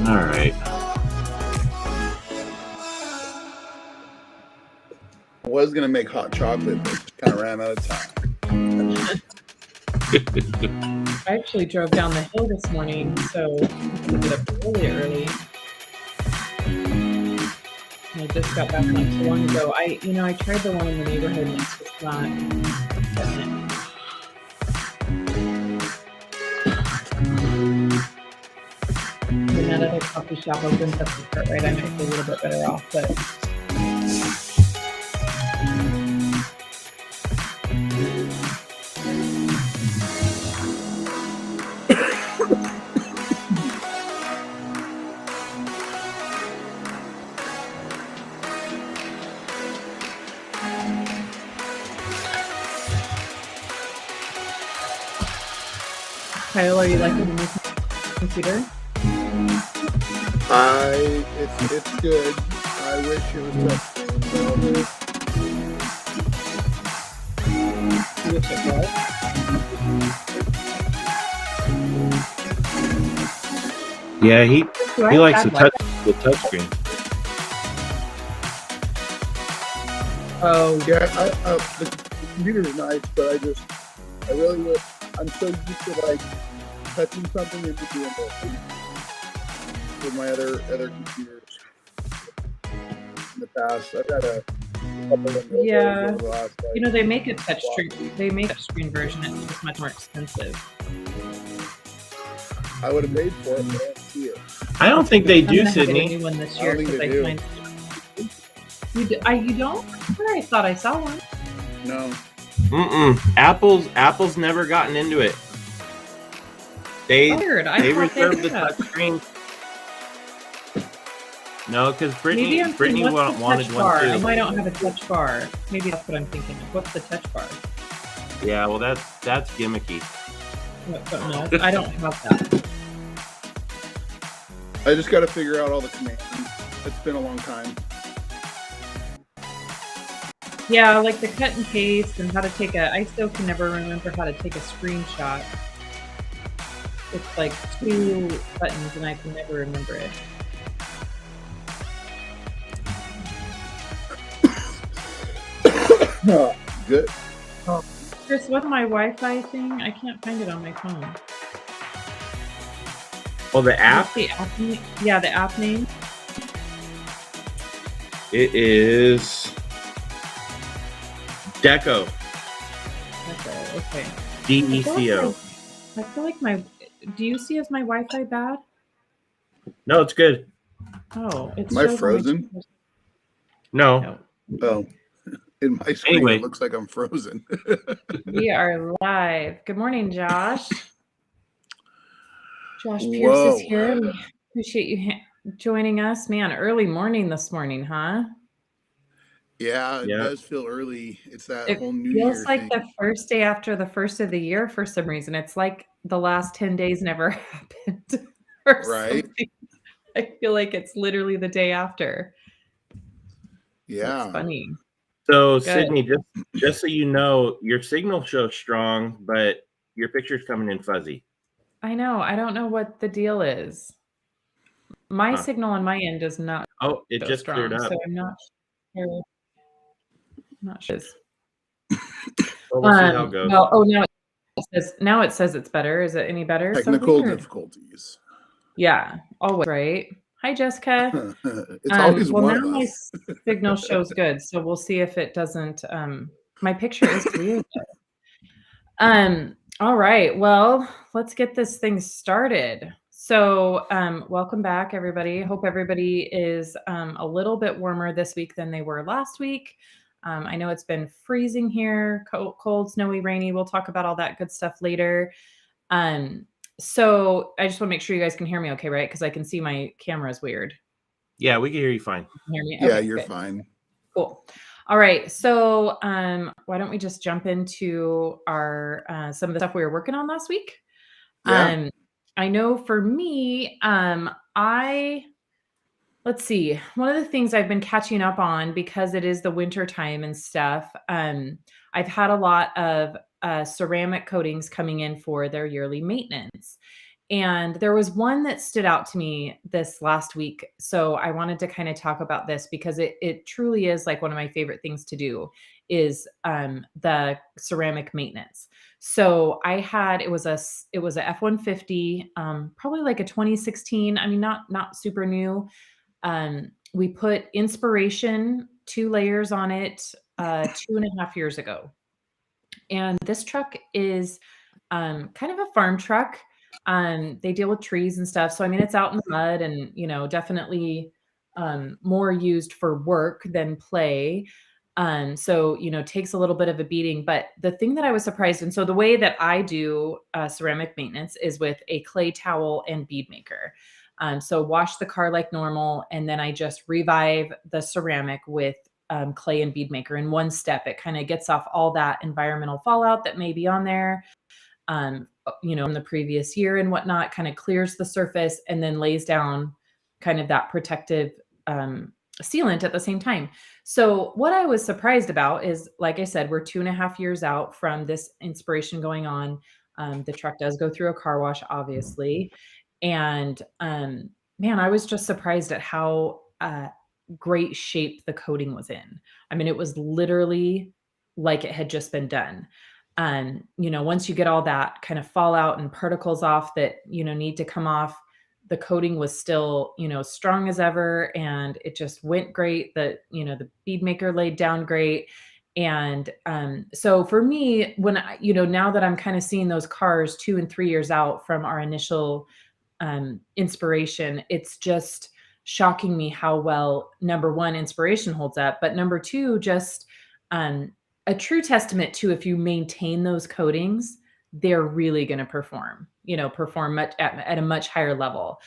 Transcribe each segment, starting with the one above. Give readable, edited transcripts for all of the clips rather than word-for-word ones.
All right. I was going to make hot chocolate, but just kind of ran out of time. I actually drove down the hill this morning, so I had to get up really early. I just got back not too long ago. I tried the one in the neighborhood and it's just not getting it. When that other coffee shop opens up the part right, I might be a little bit better off, but Kyle, are you liking the new computer? It's good. I wish it was touchscreen. You wish it was? Yeah, he likes the bad touchscreen. Oh, Yeah, the computer is nice, but I really wish. I'm so used to like touching something and doing it with my other computers in the past. I've had a couple of them. yeah. Over the last, like, They make a touchscreen. They make a touchscreen version. It's just much more expensive. I would have paid for it, but I don't see it. I don't think they do, I'm gonna Sydney. get a new one this I year don't think because they do. find you don't. I thought I saw one. No. Apple's never gotten into it. They Weird. they thought reserved the did that. touchscreen. No, because Maybe I'm Brittany thinking, what's the wanted touch one bar? too. I might don't have a touch bar. Maybe that's what I'm thinking of. What's the touch bar? Yeah, well that's gimmicky. Something else? I don't have that. I just got to figure out all the commands. It's been a long time. Yeah, like the cut and paste and how to take I still can never remember how to take a screenshot. It's like 2 buttons and I can never remember it. Good. Chris, what's my Wi-Fi thing? I can't find it on my phone. Oh, the app? What's the app name? Yeah, the app name. It is Deco. Okay. DECO. I feel like my. Do you see as my Wi-Fi bad? No, it's good. Oh, it's. Am I frozen? No. Oh, in my screen Anyway. it looks like I'm frozen. We are live. Good morning, Josh. Josh Pierce Whoa. is here. We appreciate you joining us. Man, early morning this morning, huh? Yeah, it does feel early. It's that whole New Year feels like thing. the first day after the first of the year for some reason. It's like the last 10 days never happened. Right? Something. I feel like it's literally the day after. Yeah. That's funny. So, Good. Sydney, just so you know, your signal shows strong, but your picture's coming in fuzzy. I know. I don't know what the deal is. My signal on my end does not. Oh, it just strong, cleared up. So I'm not sure. Not sure. Well, we'll see how it goes. Well, now it says it's better. Is it any better? Technical difficulties. Yeah, always right. Hi, Jessica. It's always one of my us. signal shows good, so we'll see if it doesn't. My picture is clear. All right. Well, let's get this thing started. So, welcome back, everybody. Hope everybody is a little bit warmer this week than they were last week. I know it's been freezing here, cold, snowy, rainy. We'll talk about all that good stuff later. So I just want to make sure you guys can hear me okay, right? Because I can see my camera is weird. Yeah, we can hear you fine. Hear me? Yeah, Okay, you're good. fine. Cool. All right. So why don't we just jump into our some of the stuff we were working on last week? Yeah. I know for me, let's see. One of the things I've been catching up on because it is the winter time and stuff. I've had a lot of ceramic coatings coming in for their yearly maintenance. And there was one that stood out to me this last week. So I wanted to kind of talk about this because it truly is like one of my favorite things to do is the ceramic maintenance. So I had it was a F-150, probably like a 2016. I mean, not super new. We put Inspiration 2 layers on it 2.5 years ago. And this truck is kind of a farm truck. They deal with trees and stuff. So I mean, it's out in the mud and definitely more used for work than play. So takes a little bit of a beating. But the thing that I was surprised, and so the way that I do ceramic maintenance is with a clay towel and bead maker. So wash the car like normal, and then I just revive the ceramic with clay and bead maker in one step. It kind of gets off all that environmental fallout that may be on there, from the previous year and whatnot, kind of clears the surface and then lays down kind of that protective sealant at the same time. So what I was surprised about is, like I said, we're 2.5 years out from this Inspiration going on. The truck does go through a car wash, obviously. And man, I was just surprised at how great shape the coating was in. I mean, it was literally like it had just been done. Once you get all that kind of fallout and particles off that, need to come off, the coating was still, strong as ever. And it just went great. The bead maker laid down great. And so for me, when now that I'm kind of seeing those cars 2 and 3 years out from our initial Inspiration, it's just shocking me how well, number one, Inspiration holds up, but number two, just a true testament to, if you maintain those coatings, they're really going to perform much at a much higher level.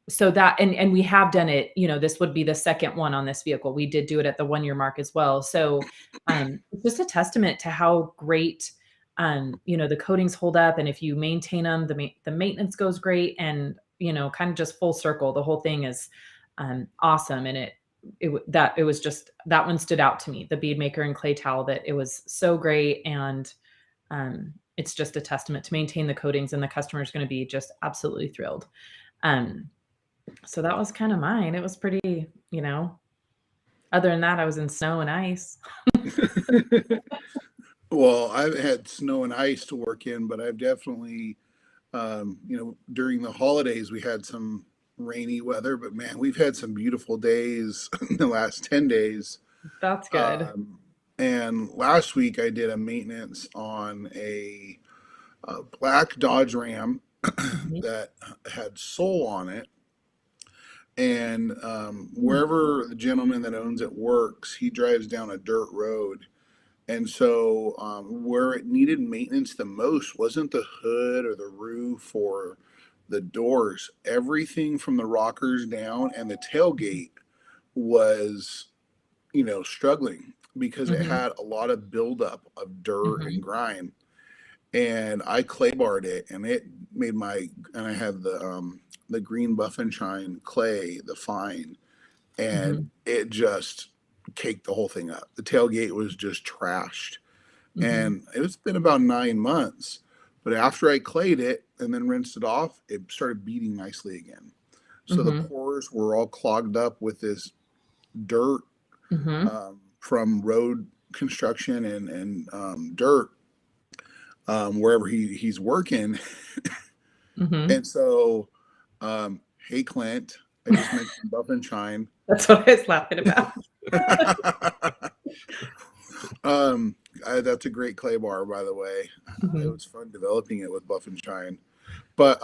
So that, and we have done it, this would be the second one on this vehicle. We did do it at the 1 year mark as well. So it's just a testament to how great, the coatings hold up. And if you maintain them, the maintenance goes great, and, kind of just full circle. The whole thing is awesome. And it was just, that one stood out to me, the bead maker and clay towel, that it was so great. And it's just a testament to maintain the coatings, and the customer is going to be just absolutely thrilled. So that was kind of mine. It was pretty, other than that, I was in snow and ice. Well, I've had snow and ice to work in, but I've definitely, during the holidays, we had some rainy weather, but man, we've had some beautiful days in the last 10 days. That's good. And last week I did a maintenance on a black Dodge Ram that had soul on it. And wherever the gentleman that owns it works, he drives down a dirt road. And so where it needed maintenance the most wasn't the hood or the roof or the doors. Everything from the rockers down and the tailgate was, struggling because it had a lot of buildup of dirt and grime. And I clay barred it, and it made and I had the green buff and shine clay, the fine, and it just caked the whole thing up. The tailgate was just trashed. And it's been about 9 months, but after I clayed it and then rinsed it off, it started beating nicely again. So the pores were all clogged up with this dirt from road construction and dirt wherever he's working. And so, hey, Clint, I just mentioned Buff and Shine. That's what I was laughing about. That's a great clay bar, by the way. It was fun developing it with Buff and Shine. But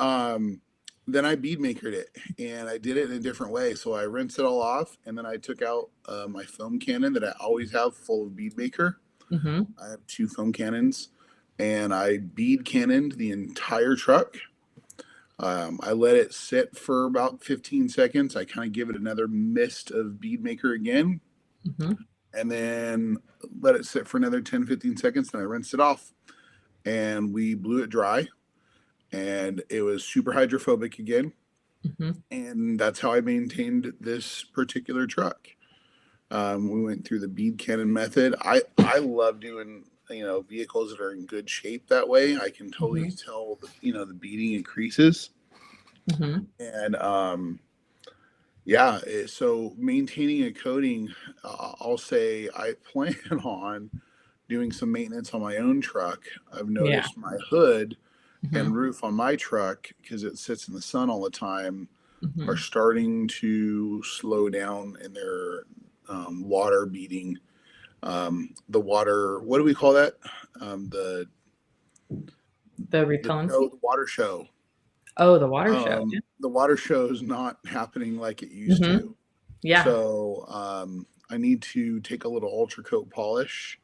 then I bead makered it, and I did it in a different way. So I rinsed it all off, and then I took out my foam cannon that I always have full of bead maker. I have 2 foam cannons, and I bead cannoned the entire truck. I let it sit for about 15 seconds. I kind of give it another mist of bead maker again, and then let it sit for another 10, 15 seconds. And I rinsed it off, and we blew it dry, and it was super hydrophobic again. And that's how I maintained this particular truck. We went through the bead cannon method. I love doing vehicles that are in good shape that way. I can totally tell the beading increases. And so maintaining a coating, I'll say I plan on doing some maintenance on my own truck. I've noticed my hood and roof on my truck, because it sits in the sun all the time, are starting to slow down in their water beading. The water, what do we call that? The repellency? The water show. Oh, the water show. Yeah. The water show is not happening like it used to. Yeah. So I need to take a little ultra coat polish,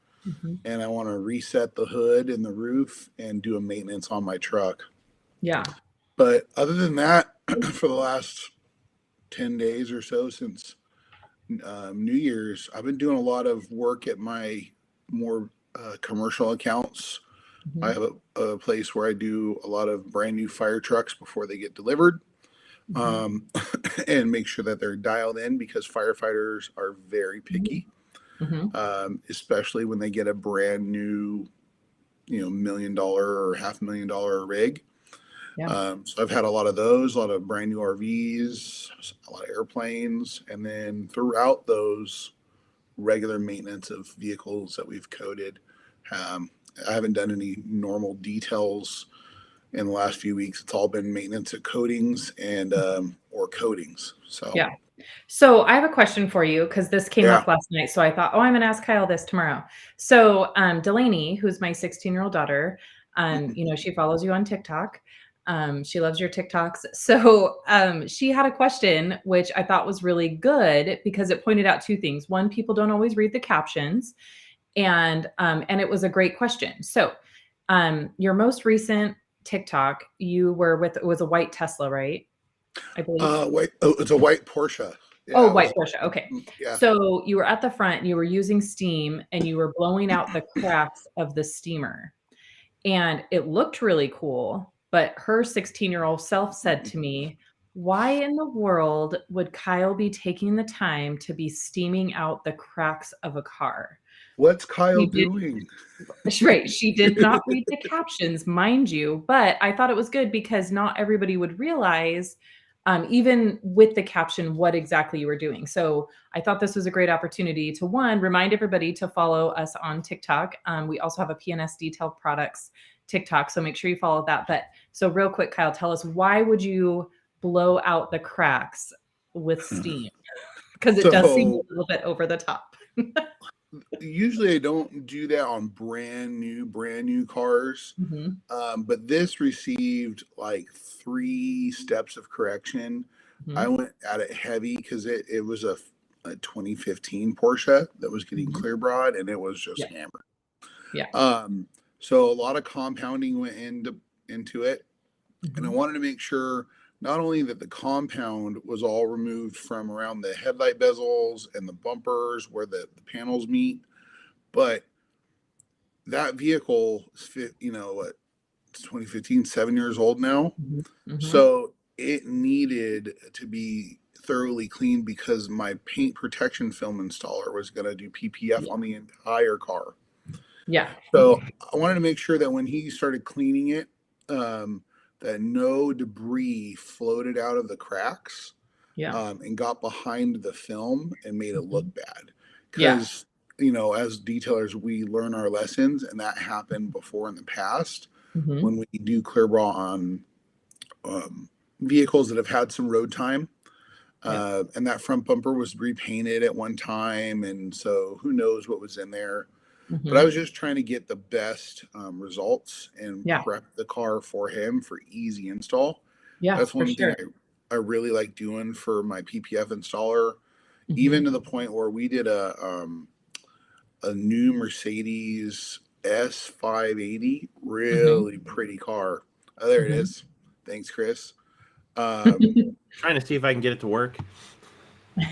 and I want to reset the hood and the roof and do a maintenance on my truck. Yeah. But other than that, for the last 10 days or so since New Year's, I've been doing a lot of work at my more commercial accounts. I have a place where I do a lot of brand new fire trucks before they get delivered, and make sure that they're dialed in, because firefighters are very picky, especially when they get a brand new, $1 million or $500,000 rig. Yeah. So I've had a lot of those, a lot of brand new RVs, a lot of airplanes, and then throughout those, regular maintenance of vehicles that we've coated. I haven't done any normal details in the last few weeks. It's all been maintenance of coatings and or coatings. So yeah. So I have a question for you, because this came up last night. So I thought, I'm going to ask Kyle this tomorrow. So Delaney, who's my 16-year-old daughter, she follows you on TikTok. She loves your TikToks. So she had a question, which I thought was really good, because it pointed out two things. One, people don't always read the captions. And it was a great question. So your most recent TikTok, you were with, it was a white Tesla, right? I believe. It's a white Porsche. Yeah, white Porsche. Okay. Yeah. So you were at the front, you were using steam, and you were blowing out the cracks of the steamer. And it looked really cool. But her 16-year-old self said to me, why in the world would Kyle be taking the time to be steaming out the cracks of a car? What's Kyle doing? Right. She did not read the captions, mind you, but I thought it was good, because not everybody would realize, even with the caption, what exactly you were doing. So I thought this was a great opportunity to, one, remind everybody to follow us on TikTok. We also have a PNS Detailed Products TikTok, so make sure you follow that. But so real quick, Kyle, tell us, why would you blow out the cracks with steam? Because it does seem a little bit over the top. Usually I don't do that on brand new cars. But this received like 3 steps of correction. I went at it heavy, because it was a 2015 Porsche that was getting clear broad, and it was just hammered. Yeah. So a lot of compounding went into it. And I wanted to make sure not only that the compound was all removed from around the headlight bezels and the bumpers where the panels meet, but that vehicle is, it's 2015, 7 years old now. So it needed to be thoroughly cleaned, because my paint protection film installer was going to do PPF on the entire car. Yeah. So I wanted to make sure that when he started cleaning it, that no debris floated out of the cracks, and got behind the film and made it look bad. Because, as detailers, we learn our lessons, and that happened before in the past when we do clear bra on vehicles that have had some road time. And that front bumper was repainted at one time, and so who knows what was in there. But I was just trying to get the best results and prep the car for him for easy install. Yeah, that's one thing I really like doing for my PPF installer, even to the point where we did a new Mercedes S580, really pretty car. Oh, there it is. Thanks, Chris. Trying to see if I can get it to work.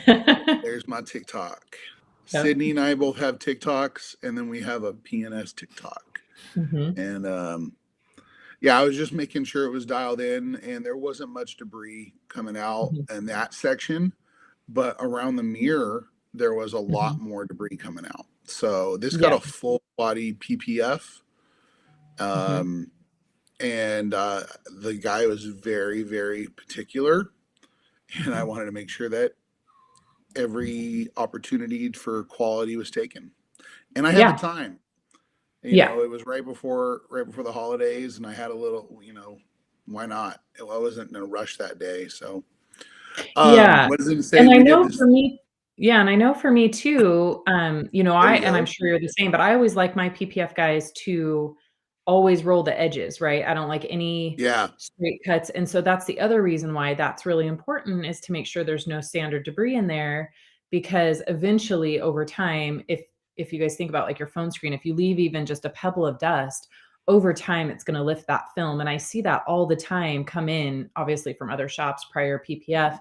There's my TikTok. Sydney and I both have TikToks, and then we have a PNS TikTok. And I was just making sure it was dialed in, and there wasn't much debris coming out in that section, but around the mirror there was a lot more debris coming out. So this got a full body PPF. Mhm. And the guy was very, very particular. And I Mhm. wanted to make sure that every opportunity for quality was taken. And I had the Yeah. time. You Yeah. know, it was right before the holidays, and I had a little, why not? I wasn't in a rush that day. So Yeah. what does it say? And I We did know this. for me yeah, and I know for me too, There you I'm go. sure you're the same, but I always like my PPF guys to always roll the edges, right? I don't like any Yeah. straight cuts, and so that's the other reason why that's really important is to make sure there's no sand or debris in there, because eventually over time, if you guys think about like your phone screen, if you leave even just a pebble of dust, over time it's gonna lift that film, and I see that all the time come in, obviously from other shops, prior PPF.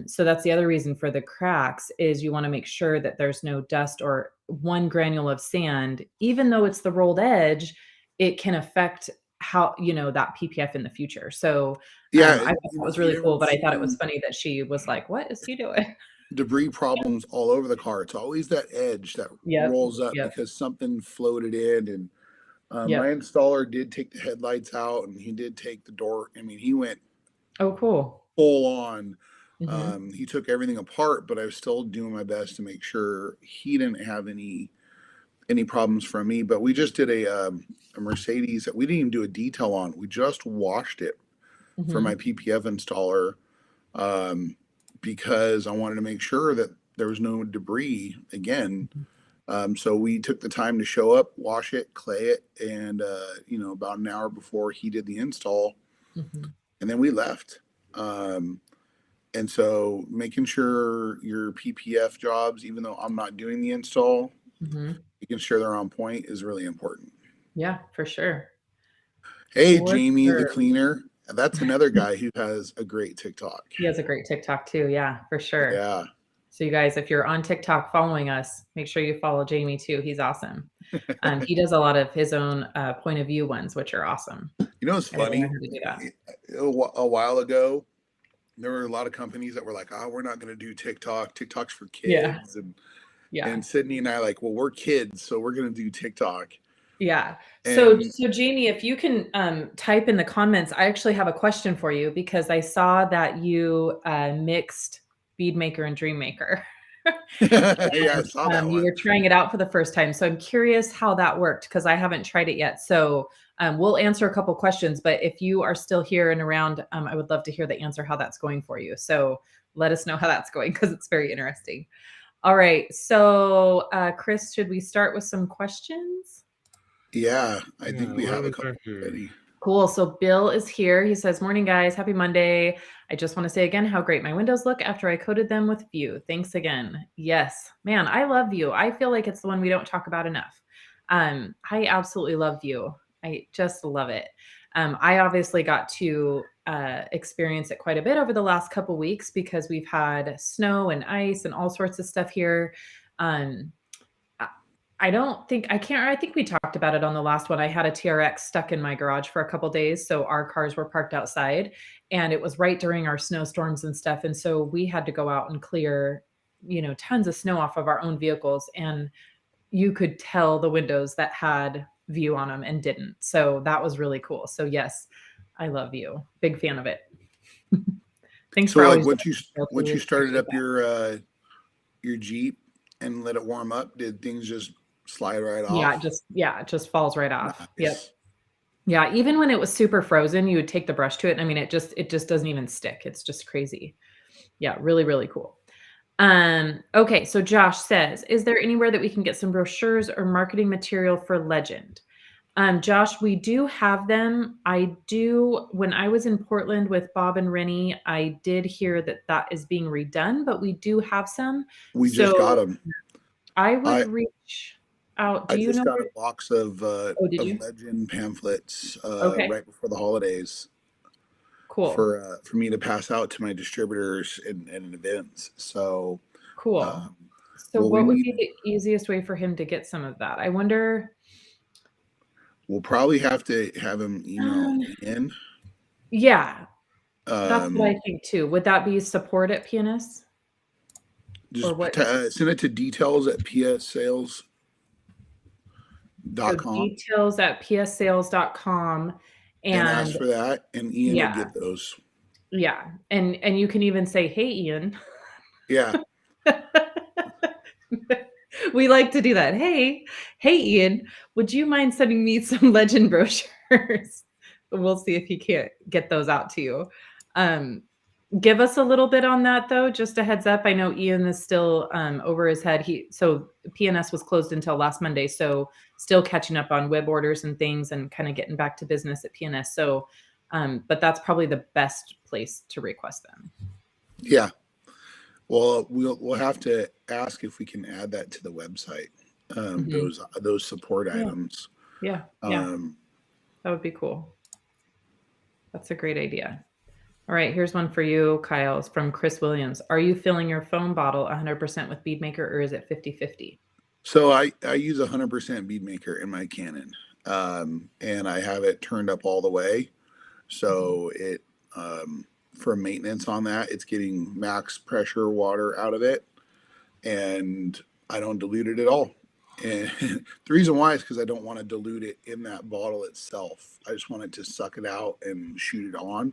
So that's the other reason for the cracks is you want to make sure that there's no dust or one granule of sand, even though it's the rolled edge, it can affect how, that PPF in the future. So Yeah. I thought You that know, was you really never cool, but I thought it was see funny that she was like, "What is he doing?" debris problems all over the car. It's always that edge that Yep. rolls up Yep. because something floated in. And my Yep. installer did take the headlights out, and he did take the door. I mean, he went Oh, cool. full on. Hmm. He took everything apart, but I was still doing my best to make sure he didn't have any problems from me. But we just did a Mercedes that we didn't even do a detail on. We just washed it for my Hmm. PPF installer, um, because I wanted to make sure that there was no debris again. So we took the time to show up, wash it, clay it, and about an hour before he did the install, Hmm. and then we left. Um, and so making sure your PPF jobs, even though I'm not doing the install, Hmm. making sure they're on point is really important. Yeah, for sure. Hey, For Jamie the sure. cleaner. That's another guy who has a great TikTok. He has a great TikTok too. Yeah, for sure. Yeah. So you guys, if you're on TikTok following us, make sure you follow Jamie too. He's awesome. He does a lot of his own point of view ones, which are awesome. It's I really funny. want him to do that. A while ago, there were a lot of companies that were like, "Oh, we're not going to do TikTok. TikTok's for Yeah. kids." And Yeah. Sydney and I like, "Well, we're kids, so we're going to do TikTok." Yeah. So And so Jamie, if you can type in the comments, I actually have a question for you because I saw that you mixed Bead Maker and Dream Maker. yeah, I saw that You one. were trying it out for the first time. So I'm curious how that worked because I haven't tried it yet. So we'll answer a couple questions, but if you are still here and around, I would love to hear the answer how that's going for you. So let us know how that's going because it's very interesting. All right. So Chris, should we start with some questions? Yeah, I Yeah, think we what have do a we couple got here? ready. Cool. So Bill is here. He says, "Morning, guys. Happy Monday. I just want to say again how great my windows look after I coated them with View. Thanks again." Yes, man, I love View. I feel like it's the one we don't talk about enough. I absolutely love View. I just love it. I obviously got to experience it quite a bit over the last couple weeks because we've had snow and ice and all sorts of stuff here. Um, I don't think I think we talked about it on the last one. I had a TRX stuck in my garage for a couple days, so our cars were parked outside, and it was right during our snowstorms and stuff, and so we had to go out and clear, tons of snow off of our own vehicles, and you could tell the windows that had View on them and didn't. So that was really cool. So yes, I love View. Big fan of it. Thanks So for like always doing it, once we you started appreciate up that. your Jeep and let it warm up, did things just slide right Yeah, off? it just falls right off. Yep. Nice. Yeah, even when it was super frozen, you would take the brush to it, and I mean, it just doesn't even stick. It's just crazy. Yeah, really, really cool. Okay, so Josh says, "Is there anywhere that we can get some brochures or marketing material for Legend?" Josh, we do have them. When I was in Portland with Bob and Rennie, I did hear that that is being redone, but we do have some. We just got So them. I would I reach out. I Do you just know got where? a box Oh, did you? Legend pamphlets Okay, right before the holidays cool. for me to pass out to my distributors and events. So Cool. um, So will we what would need? be the easiest way for him to get some of that? I wonder. We'll probably have to have him email Um, in. yeah, that's what Um, I think too. Would that be support at Pianist or just what is? send it to details at pssales.com. So .com details at pssales.com. and ask And for that, and Ian will get those. yeah. And you can even say, hey, Ian. Yeah. We like to do that. Hey, Ian, would you mind sending me some legend brochures? We'll see if he can't get those out to you. Give us a little bit on that though, just a heads up. I know Ian is still over his head. So PNS was closed until last Monday, so still catching up on web orders and things and kind of getting back to business at PNS. So but that's probably the best place to request them. Yeah. Well, we'll have to ask if we can add that to the website. Those support items. Yeah. That would be cool. That's a great idea. All right, here's one for you, Kyle. It's from Chris Williams. Are you filling your foam bottle 100% with Bead Maker, or is it 50-50? So I use 100% Bead Maker in my Canon, and I have it turned up all the way. So it for maintenance on that, it's getting max pressure water out of it, and I don't dilute it at all. And the reason why is because I don't want to dilute it in that bottle itself. I just want it to suck it out and shoot it on.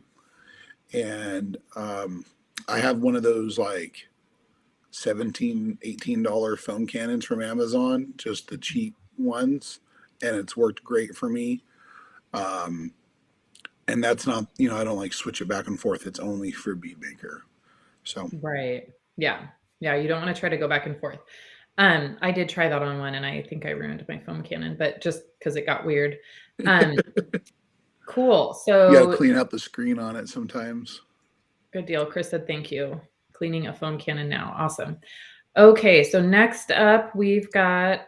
And I have one of those like $17, $18 foam cannons from Amazon, just the cheap ones, and it's worked great for me. And that's not, I don't like switch it back and forth. It's only for Bead Maker. So right, yeah, you don't want to try to go back and forth. I did try that on one, and I think I ruined my foam cannon, but just because it got weird. Cool. So you got to clean up the screen on it sometimes. Good deal. Chris said, thank you. Cleaning a foam cannon now. Awesome. Okay. So next up, we've got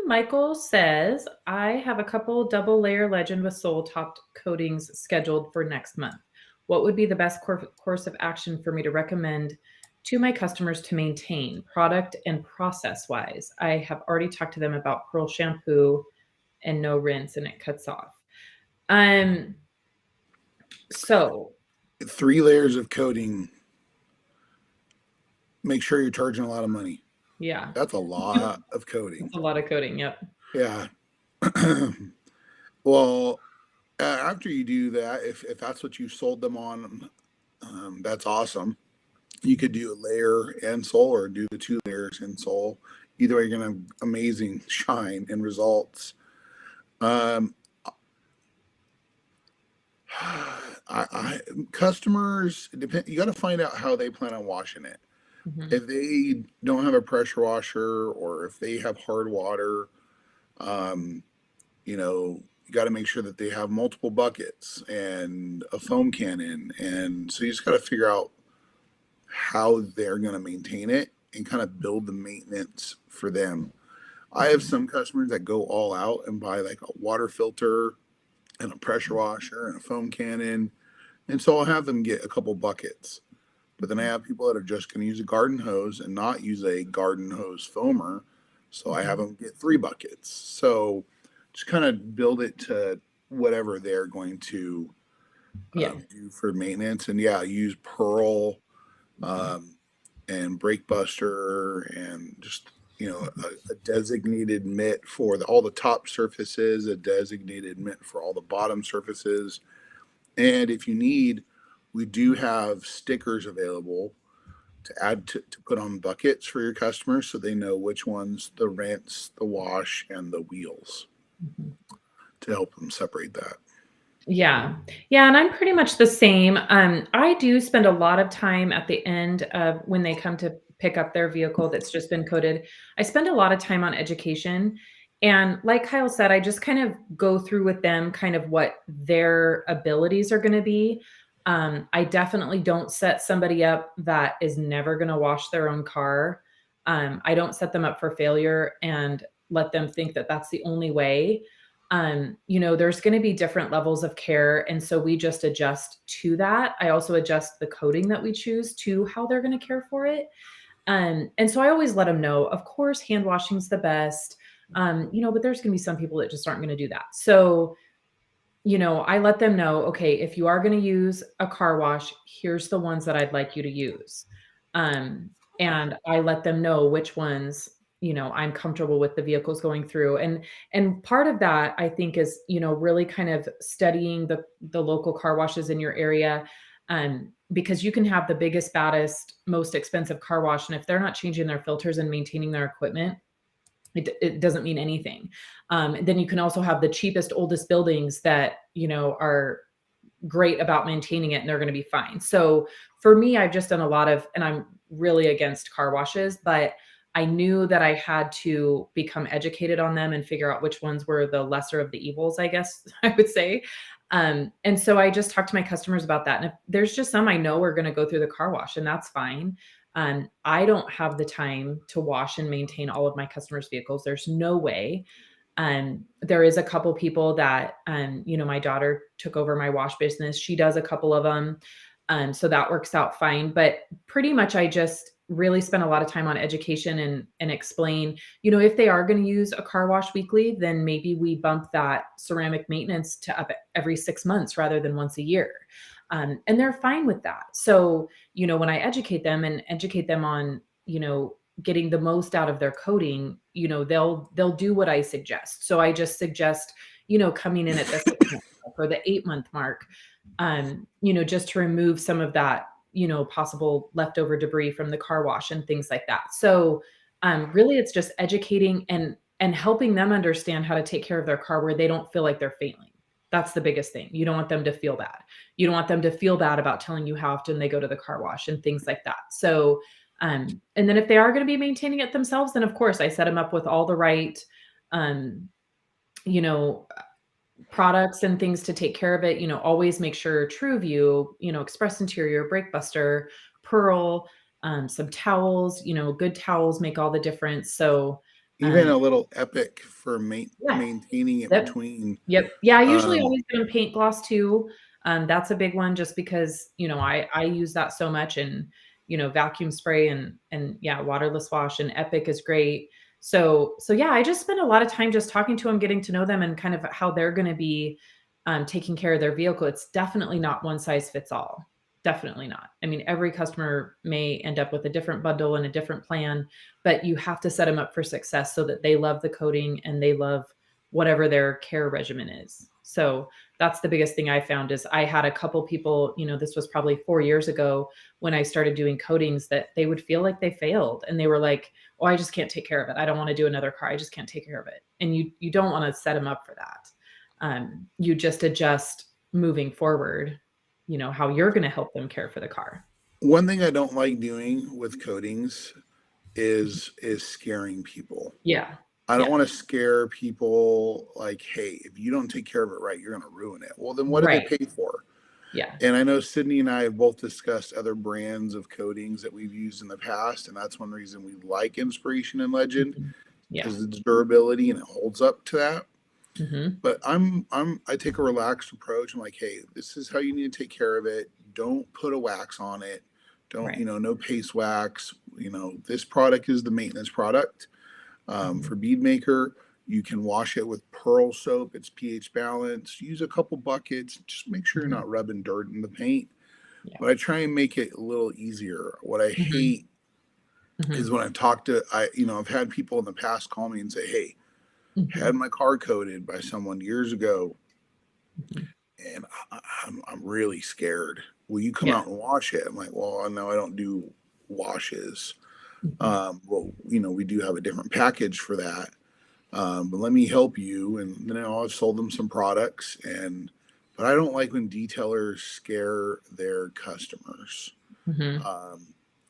Michael says, I have a couple double layer legend with sole topped coatings scheduled for next month. What would be the best course of action for me to recommend to my customers to maintain product and process wise? I have already talked to them about pearl shampoo and no rinse, and it cuts off. So 3 layers of coating. Make sure you're charging a lot of money. Yeah. That's a lot of coating. That's a lot of coating. Yep. Yeah. Well, after you do that, if that's what you sold them on, that's awesome. You could do a layer and sole, or do the 2 layers and sole. Either way, you're going to have amazing shine and results. Customers, you got to find out how they plan on washing it. Mm-hmm. If they don't have a pressure washer, or if they have hard water, you got to make sure that they have multiple buckets and a foam cannon. And so you just got to figure out how they're going to maintain it and kind of build the maintenance for them. I have some customers that go all out and buy like a water filter and a pressure washer and a foam cannon. And so I'll have them get a couple buckets. But then I have people that are just going to use a garden hose and not use a garden hose foamer. So I have them get 3 buckets. So just kind of build it to whatever they're going to do for maintenance. And use Pearl and Brake Buster, and just, a designated mitt for all the top surfaces, a designated mitt for all the bottom surfaces. And if you need, we do have stickers available to add to put on buckets for your customers, so they know which ones the rinse, the wash, and the wheels, to help them separate that. Yeah. And I'm pretty much the same. I do spend a lot of time at the end of when they come to pick up their vehicle that's just been coated. I spend a lot of time on education. And like Kyle said, I just kind of go through with them kind of what their abilities are going to be. I definitely don't set somebody up that is never going to wash their own car. I don't set them up for failure and let them think that that's the only way. There's going to be different levels of care. And so we just adjust to that. I also adjust the coating that we choose to how they're going to care for it. And so I always let them know, of course, hand washing is the best, but there's going to be some people that just aren't going to do that. So, I let them know, okay, if you are going to use a car wash, here's the ones that I'd like you to use. And I let them know which ones, I'm comfortable with the vehicles going through. And part of that, I think, is, really kind of studying the local car washes in your area. Because you can have the biggest, baddest, most expensive car wash, and if they're not changing their filters and maintaining their equipment, it doesn't mean anything. Then you can also have the cheapest, oldest buildings that, are great about maintaining it, and they're going to be fine. So for me, I've just done a lot of, and I'm really against car washes, but I knew that I had to become educated on them and figure out which ones were the lesser of the evils, I guess I would say. And so I just talked to my customers about that. And if there's just some I know are going to go through the car wash, and that's fine. I don't have the time to wash and maintain all of my customers' vehicles. There's no way. There is a couple people that, my daughter took over my wash business. She does a couple of them. So that works out fine. But pretty much I just really spend a lot of time on education and explain, if they are going to use a car wash weekly, then maybe we bump that ceramic maintenance to up every 6 months rather than once a year. And they're fine with that. So, when I educate them on, getting the most out of their coating, they'll do what I suggest. So I just suggest, coming in at the 6-month mark or the 8-month mark, just to remove some of that, possible leftover debris from the car wash and things like that. So really it's just educating and helping them understand how to take care of their car where they don't feel like they're failing. That's the biggest thing. You don't want them to feel bad. You don't want them to feel bad about telling you how often they go to the car wash and things like that. So, and then if they are going to be maintaining it themselves, then of course I set them up with all the right, you know, products and things to take care of it. Always make sure TrueView, Express Interior, Brake Buster, Pearl, some towels, good towels make all the difference. So Even a little Epic for Yeah. maintaining it Yep. between. Yep. Yeah, I usually always get them paint gloss too. That's a big one just because, I use that so much, and, vacuum spray and yeah, waterless wash, and Epic is great. So yeah, I just spend a lot of time just talking to them, getting to know them, and kind of how they're going to be taking care of their vehicle. It's definitely not one size fits all. Definitely not. I mean, every customer may end up with a different bundle and a different plan, but you have to set them up for success so that they love the coating and they love whatever their care regimen is. So that's the biggest thing I found. Is I had a couple people, this was probably 4 years ago when I started doing coatings, that they would feel like they failed, and they were like, "Oh, I just can't take care of it. I don't want to do another car. I just can't take care of it." And you don't want to set them up for that. You just adjust moving forward, how you're going to help them care for the car. One thing I don't like doing with coatings is scaring people. Yeah. I don't want to scare people like, hey, if you don't take care of it right, you're going to ruin it. Well, then what do Right. they pay for? Yeah. And I know Sydney and I have both discussed other brands of coatings that we've used in the past. And that's one reason we like Inspiration and Legend, Yeah. is its durability and it holds up to that. Mm-hmm. But I take a relaxed approach. I'm like, hey, this is how you need to take care of it. Don't put a wax on it. Don't, Right. no paste wax. This product is the maintenance product. For Bead Maker, you can wash it with Pearl soap. It's pH balanced. Use a couple buckets. Just make sure you're not rubbing dirt in the paint. Yeah. But I try and make it a little easier. What I hate is when I've had people in the past call me and say, hey, had my car coated by someone years ago, and I'm really scared. Will you come out and wash it? I'm like, well, no, I don't do washes. Well, we do have a different package for that. But let me help you. And then I've sold them some products, but I don't like when detailers scare their customers.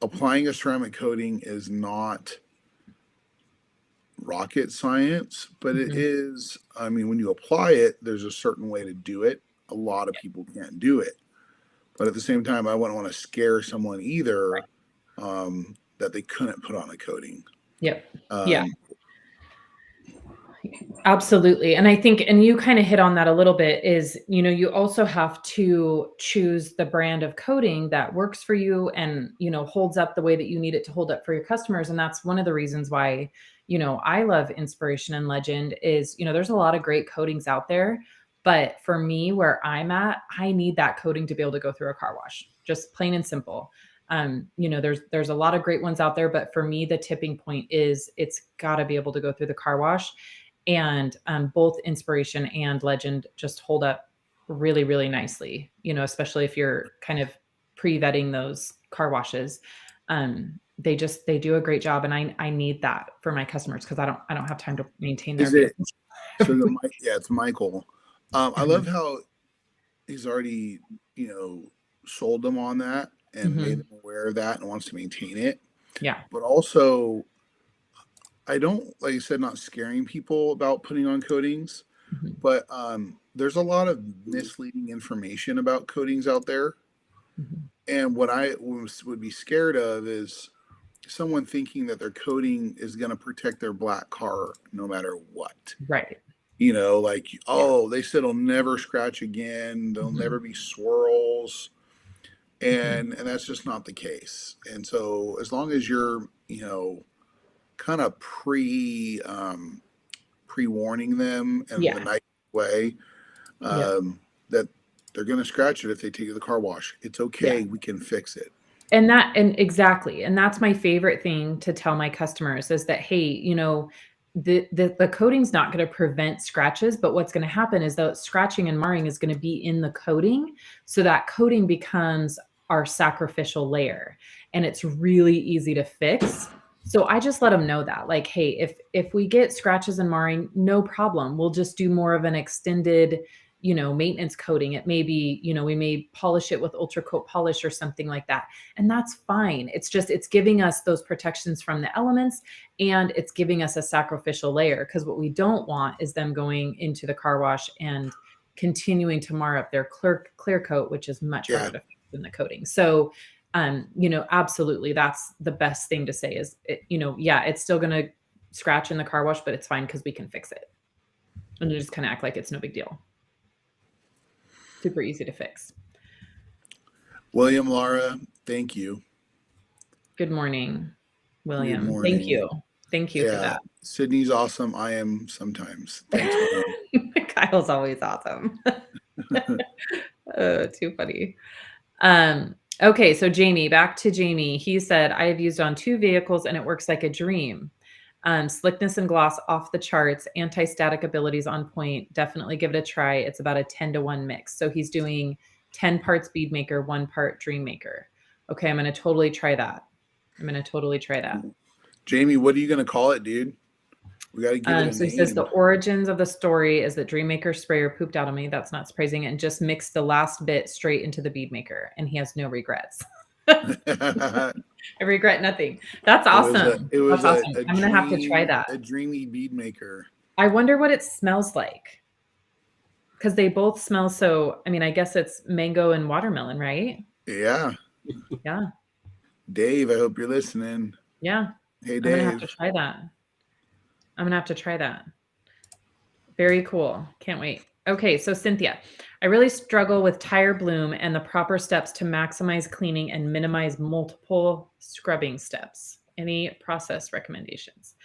Applying a ceramic coating is not rocket science, but it is. I mean, when you apply it, there's a certain way to do it. A lot of people can't do it. But at the same time, I wouldn't want to scare someone either, that they couldn't put on a coating. Yep. Yeah. Absolutely. And I think, and you kind of hit on that a little bit, is, you also have to choose the brand of coating that works for you and, holds up the way that you need it to hold up for your customers. And that's one of the reasons why, I love Inspiration and Legend is, there's a lot of great coatings out there. But for me, where I'm at, I need that coating to be able to go through a car wash, just plain and simple. There's a lot of great ones out there, but for me, the tipping point is it's got to be able to go through the car wash. And both Inspiration and Legend just hold up really, really nicely, especially if you're kind of pre-vetting those car washes. They do a great job, and I need that for my customers because I don't have time to maintain their vehicles. It's Michael. I love how he's already, sold them on that and made them aware of that and wants to maintain it. Yeah. But also, I don't, like you said, not scaring people about putting on coatings, but there's a lot of misleading information about coatings out there. And what I would be scared of is someone thinking that their coating is going to protect their black car no matter what. Right. They said it'll never scratch again. There'll never be swirls. And that's just not the case. And so as long as you're, kind of pre-warning them in a nice way, that they're going to scratch it if they take it to the car wash. It's okay. We can fix it. And exactly. And that's my favorite thing to tell my customers is that, hey, the coating's not going to prevent scratches, but what's going to happen is that scratching and marring is going to be in the coating. So that coating becomes our sacrificial layer, and it's really easy to fix. So I just let them know that, like, hey, if we get scratches and marring, no problem. We'll just do more of an extended, maintenance coating. It may be, we may polish it with ultra coat polish or something like that. And that's fine. It's giving us those protections from the elements, and it's giving us a sacrificial layer, because what we don't want is them going into the car wash and continuing to mar up their clear coat, which is much harder to fix than the coating. So, absolutely. That's the best thing to say is, it's still going to scratch in the car wash, but it's fine because we can fix it. And just kind of act like it's no big deal. Super easy to fix. William, Laura, thank you. Good morning, William. Good morning. Thank you for that. Sydney's awesome. I am sometimes. Thanks, Kyle's always awesome. Too funny. Okay, so back to Jamie. He said, I have used on 2 vehicles and it works like a dream. Slickness and gloss off the charts, anti-static abilities on point. Definitely give it a try. It's about a 10-to-1 mix. So he's doing 10 parts Bead Maker, 1 part Dream Maker. Okay, I'm going to totally try that. Jamie, what are you going to call it, dude? We got to give it a name. So he says the origins of the story is that Dream Maker sprayer pooped out on me. That's not surprising. And just mixed the last bit straight into the Bead Maker. And he has no regrets. I regret nothing. That's awesome. That's awesome. I'm going to have to try that. A dreamy Bead Maker. I wonder what it smells like. Because they both smell so, I guess it's mango and watermelon, right? Yeah. Yeah. Dave, I hope you're listening. Yeah. Hey, Dave. I'm going to have to try that. Very cool. Can't wait. Okay, so Cynthia, I really struggle with tire bloom and the proper steps to maximize cleaning and minimize multiple scrubbing steps. Any process recommendations?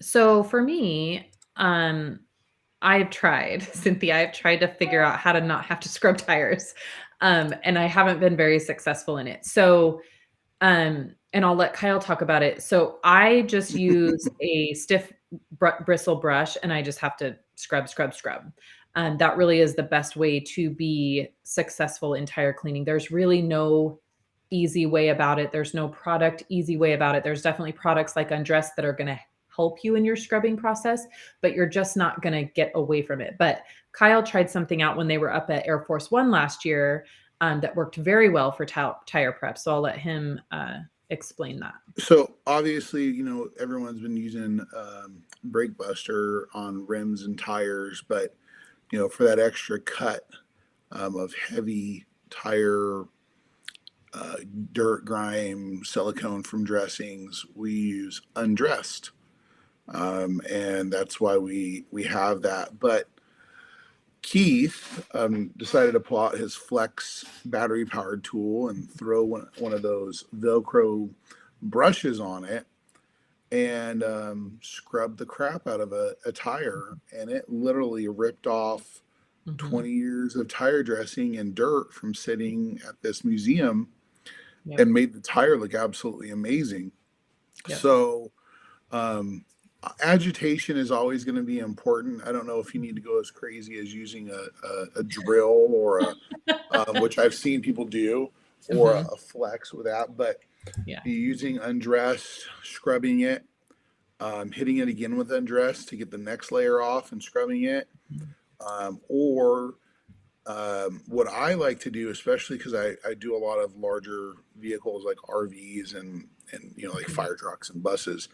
So for me, I've tried, Cynthia, I've tried to figure out how to not have to scrub tires. And I haven't been very successful in it. So, and I'll let Kyle talk about it. So I just use a stiff bristle brush and I just have to scrub. That really is the best way to be successful in tire cleaning. There's really no easy way about it. There's no product easy way about it. There's definitely products like Undress that are going to help you in your scrubbing process, but you're just not going to get away from it. But Kyle tried something out when they were up at Air Force One last year that worked very well for tire prep. So I'll let him explain that. So obviously, everyone's been using Brake Buster on rims and tires, but for that extra cut of heavy tire dirt, grime, silicone from dressings, we use Undressed, and that's why we have that. But Keith decided to pull out his Flex battery powered tool and throw one of those Velcro brushes on it and scrub the crap out of a tire, and it literally ripped off 20 years of tire dressing and dirt from sitting at this museum Yep. and made the tire look absolutely amazing. Yep. So, agitation is always going to be important. I don't know if you need to go as crazy as using a drill or which I've seen people do, or a flex with that, but Yeah. using undressed, scrubbing it, hitting it again with undressed to get the next layer off and scrubbing it. Or what I like to do, especially because I do a lot of larger vehicles like RVs and like fire trucks and buses.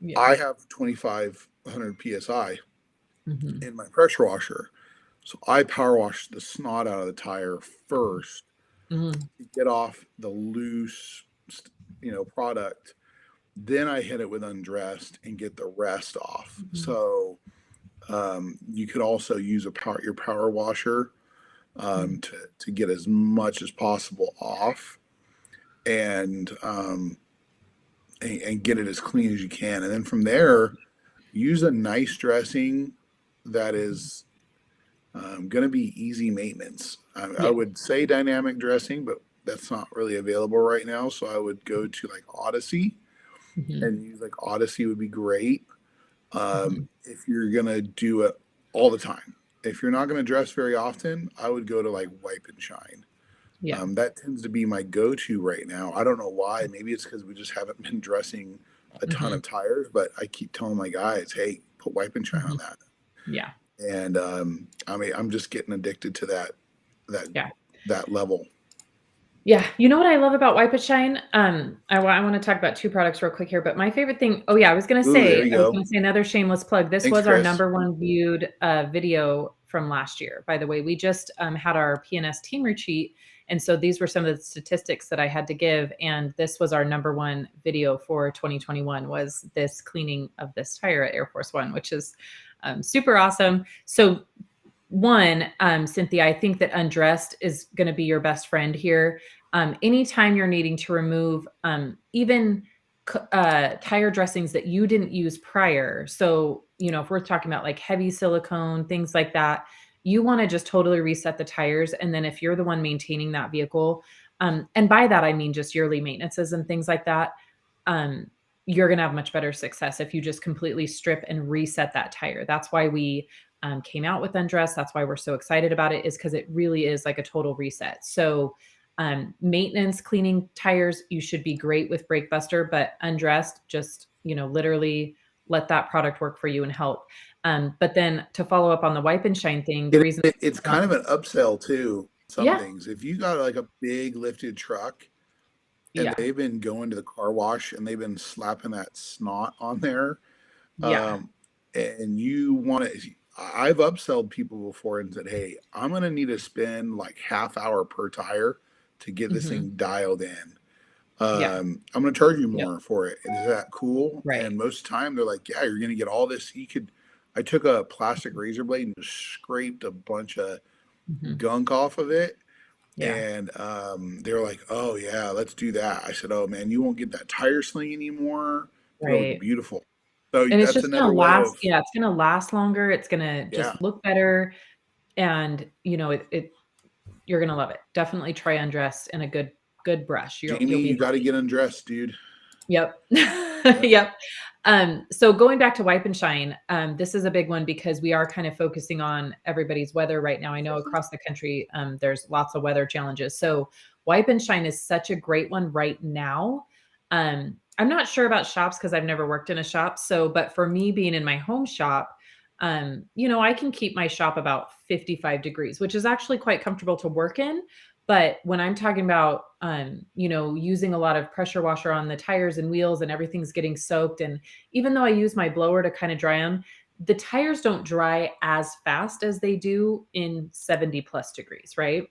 Yeah. I have 2,500 psi in my pressure washer, so I power wash the snot out of the tire first to get off the loose, product. Then I hit it with undressed and get the rest off. So you could also use your power washer to get as much as possible off, and get it as clean as you can. And then from there, use a nice dressing that is going to be easy maintenance. I would say dynamic dressing, but that's not really available right now. So I would go to like Odyssey, and use like Odyssey would be great if you're going to do it all the time. If you're not going to dress very often, I would go to like Wipe and Shine. Yeah. That tends to be my go-to right now. I don't know why. Maybe it's because we just haven't been dressing a ton of tires, but I keep telling my guys, hey, put Wipe and Shine on that. Yeah. And I'm just getting addicted to that level. Yeah. You know what I love about Wipe and Shine? I want to talk about two products real quick here, but my favorite thing, I was going to say another shameless plug. This was our number one viewed video from last year. By the way, we just had our PNS team retreat. And so these were some of the statistics that I had to give. And this was our number one video for 2021, was this cleaning of this tire at Air Force One, which is super awesome. So one, Cynthia, I think that undressed is going to be your best friend here. Anytime you're needing to remove even tire dressings that you didn't use prior. So, if we're talking about like heavy silicone, things like that, you want to just totally reset the tires. And then if you're the one maintaining that vehicle, and by that, I mean just yearly maintenances and things like that, you're going to have much better success if you just completely strip and reset that tire. That's why we came out with undressed. That's why we're so excited about it, is because it really is like a total reset. So maintenance, cleaning tires, you should be great with Brake Buster, but undressed, just, literally let that product work for you and help. But then to follow up on the Wipe and Shine thing, the reason it's kind of an upsell too. Things, if you got like a big lifted truck and they've been going to the car wash and they've been slapping that snot on there, and you want to, I've upselled people before and said, hey, I'm going to need to spend like half hour per tire to get this thing dialed in. I'm going to charge you more for it. Is that cool? Right. And most of the time they're like, yeah, you're going to get all this. I took a plastic razor blade and just scraped a bunch of gunk off of it. Yeah. And they were like, oh yeah, let's do that. I said, oh man, you won't get that tire sling anymore. Right. It'll be beautiful. So and it's just going to last. It's going to last longer. It's going to just look better. And you're going to love it. Definitely try undressed and a good brush. Jamie, you got to get undressed, dude. Yep. Yep. So going back to Wipe and Shine, this is a big one because we are kind of focusing on everybody's weather right now. I know across the country, there's lots of weather challenges. So Wipe and Shine is such a great one right now. I'm not sure about shops because I've never worked in a shop. But for me being in my home shop, I can keep my shop about 55 degrees, which is actually quite comfortable to work in. But when I'm talking about, using a lot of pressure washer on the tires and wheels and everything's getting soaked, and even though I use my blower to kind of dry them, the tires don't dry as fast as they do in 70 plus degrees, right?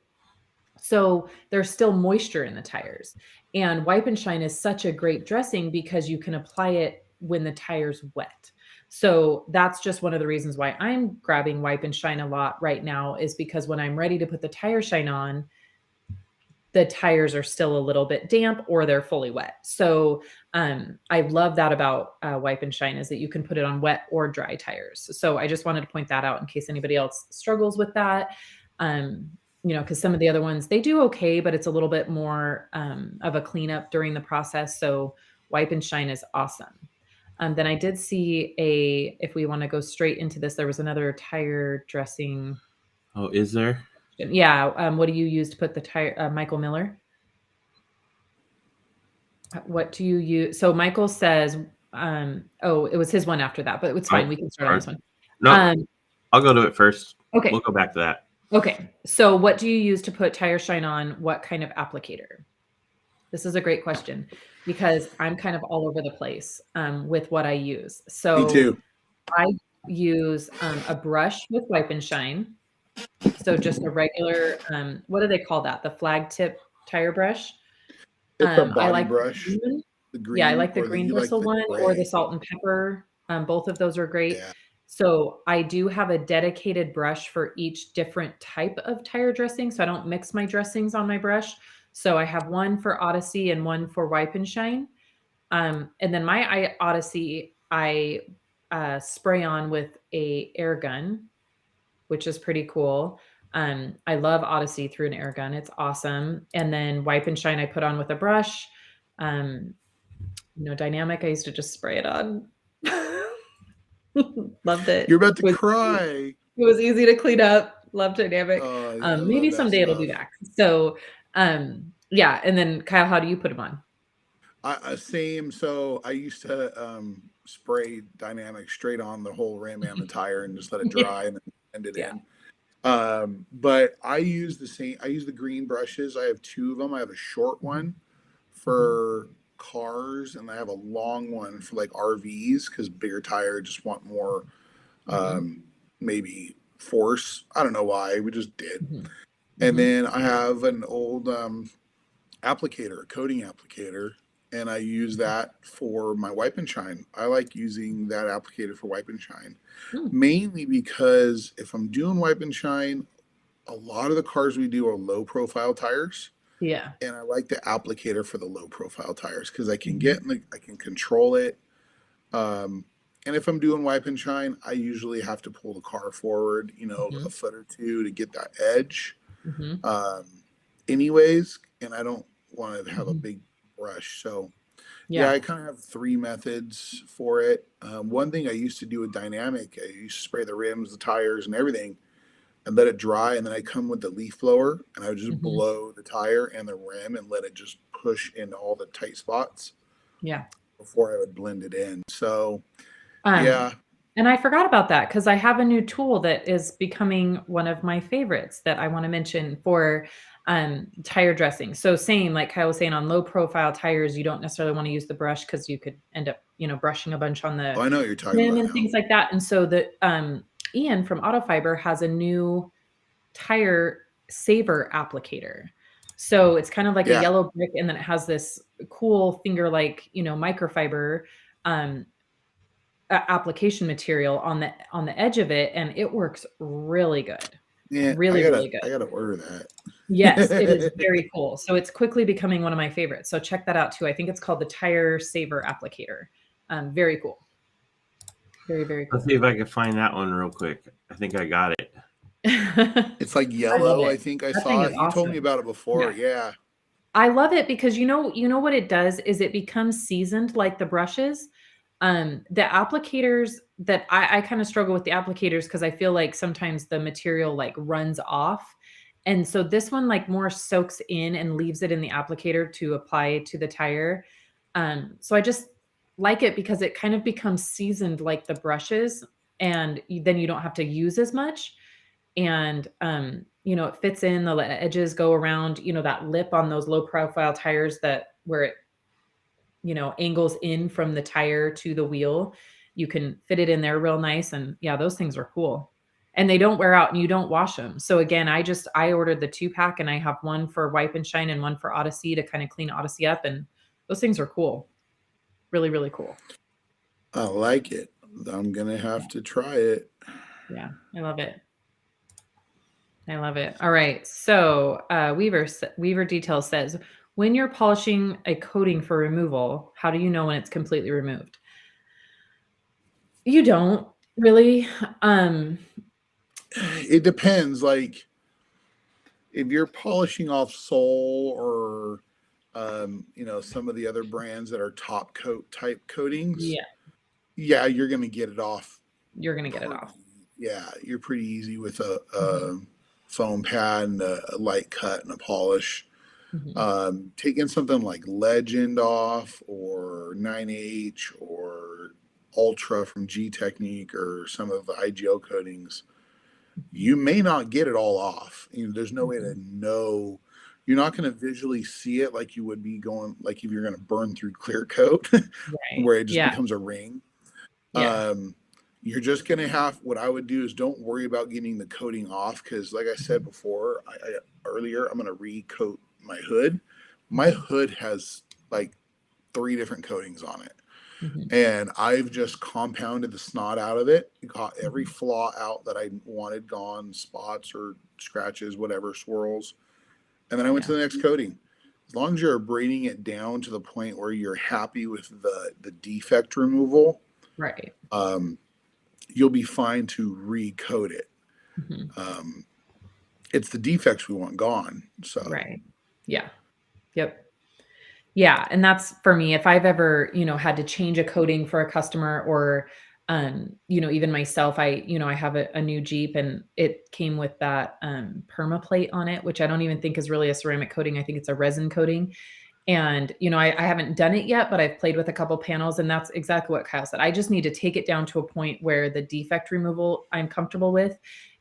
So there's still moisture in the tires. And Wipe and Shine is such a great dressing because you can apply it when the tire's wet. So that's just one of the reasons why I'm grabbing Wipe and Shine a lot right now, is because when I'm ready to put the tire shine on, the tires are still a little bit damp or they're fully wet. So I love that about Wipe and Shine is that you can put it on wet or dry tires. So I just wanted to point that out in case anybody else struggles with that. Because some of the other ones, they do okay, but it's a little bit more of a cleanup during the process. So Wipe and Shine is awesome. Then I did see if we want to go straight into this, there was another tire dressing. Oh, is there? Yeah. What do you use to put the tire, Michael Miller? What do you use? So Michael says, it was his one after that, but it's fine. We can start on this one. No, I'll go to it first. Okay. We'll go back to that. Okay. So what do you use to put tire shine on? What kind of applicator? This is a great question because I'm kind of all over the place with what I use. So Me too. I use a brush with Wipe and Shine. So just a regular, what do they call that? The flag tip tire brush. It's a body I like brush. The green, I like the green bristle one or the salt and pepper. Both of those are great. Yeah. So I do have a dedicated brush for each different type of tire dressing. So I don't mix my dressings on my brush. So I have one for Odyssey and one for Wipe and Shine. And then my Odyssey, I spray on with a air gun, which is pretty cool. I love Odyssey through an air gun. It's awesome. And then Wipe and Shine, I put on with a brush. Dynamic, I used to just spray it on. Loved it. You're about to cry. It was easy to clean up. Love Dynamic. Maybe someday it'll be back. So, yeah. And then Kyle, how do you put them on? Same. So I used to spray Dynamic straight on the whole rim and the tire and just let it dry and then end it in. But I use the same. I use the green brushes. I have two of them. I have a short one for cars and I have a long one for like RVs because bigger tire just want more maybe force. I don't know why. We just did. And then I have an old applicator, a coating applicator, and I use that for my Wipe and Shine. I like using that applicator for Wipe and Shine, mainly because if I'm doing Wipe and Shine, a lot of the cars we do are low profile tires. Yeah. And I like the applicator for the low profile tires because I can I can control it. And if I'm doing Wipe and Shine, I usually have to pull the car forward, a foot or two to get that edge. Anyways, and I don't want to have a big brush. So yeah, I kind of have three methods for it. One thing I used to do with Dynamic, I used to spray the rims, the tires, and everything, and let it dry. And then I come with the leaf blower, and I would just blow the tire and the rim and let it just push into all the tight spots. Yeah. Before I would blend it in. So yeah. And I forgot about that because I have a new tool that is becoming one of my favorites that I want to mention for tire dressing. So same, like Kyle was saying, on low profile tires, you don't necessarily want to use the brush because you could end up, brushing a bunch on the I know what you're talking about and things like that. And so the Ian from Autofiber has a new tire saver applicator. So it's kind of like a yellow brick, and then it has this cool finger like microfiber application material on the edge of it, and it works really good. Yeah, really good. I gotta order that. Yes, it is very cool. So it's quickly becoming one of my favorites. So check that out too. I think it's called the Tire Saver Applicator. Very cool. Very, very cool. Let's see if I can find that one real quick. I think I got it. It's like yellow. I think I saw it. You told me about it before. Yeah. I love it because you know what it does is it becomes seasoned like the brushes. The applicators that I kind of struggle with the applicators because I feel like sometimes the material like runs off. And so this one like more soaks in and leaves it in the applicator to apply to the tire. So I just like it because it kind of becomes seasoned like the brushes, and then you don't have to use as much. And, it fits in, the edges go around, that lip on those low profile tires where it, angles in from the tire to the wheel. You can fit it in there real nice. And yeah, those things are cool. And they don't wear out and you don't wash them. So again, I ordered the 2-pack and I have one for Wipe and Shine and one for Odyssey to kind of clean Odyssey up. And those things are cool. Really, really cool. I like it. I'm going to have to try it. Yeah, I love it. I love it. All right. So Weaver Details says, when you're polishing a coating for removal, how do you know when it's completely removed? You don't really. It depends. Like if you're polishing off sole or some of the other brands that are top coat type coatings, Yeah, you're gonna get it off. you're gonna get it off. Yeah, you're pretty easy with a Mhm. foam pad and a light cut and a polish. Mhm. Taking something like Legend off or 9H or Ultra from G Technique or some of the IGL coatings, you may not get it all off. There's no way to Mhm. know. You're not going to visually see it like you would be going, like if you're going to burn through clear coat, Right. where it just Yeah. becomes a ring. Yeah. You're just going to have, what I would do is don't worry about getting the coating off. Cause like I said Mhm. before, earlier, I'm going to recoat my hood. My Mhm. hood has like 3 different coatings on it. Mhm. And I've just compounded the snot out of it, got every Mhm. flaw out that I wanted gone, spots or scratches, whatever, swirls. And then I went Yeah. to the next coating. As long as you're braiding it down to the point where you're happy with the defect removal, Right. um, you'll be fine to recoat it. Mhm. Um, it's the defects we want gone. So Right. Yeah. Yep. Yeah, and that's for me, if I've ever, had to change a coating for a customer or, even myself, I have a new Jeep and it came with that, permaplate on it, which I don't even think is really a ceramic coating. I think it's a resin coating. And, I haven't done it yet, but I've played with a couple panels and that's exactly what Kyle said. I just need to take it down to a point where the defect removal I'm comfortable with.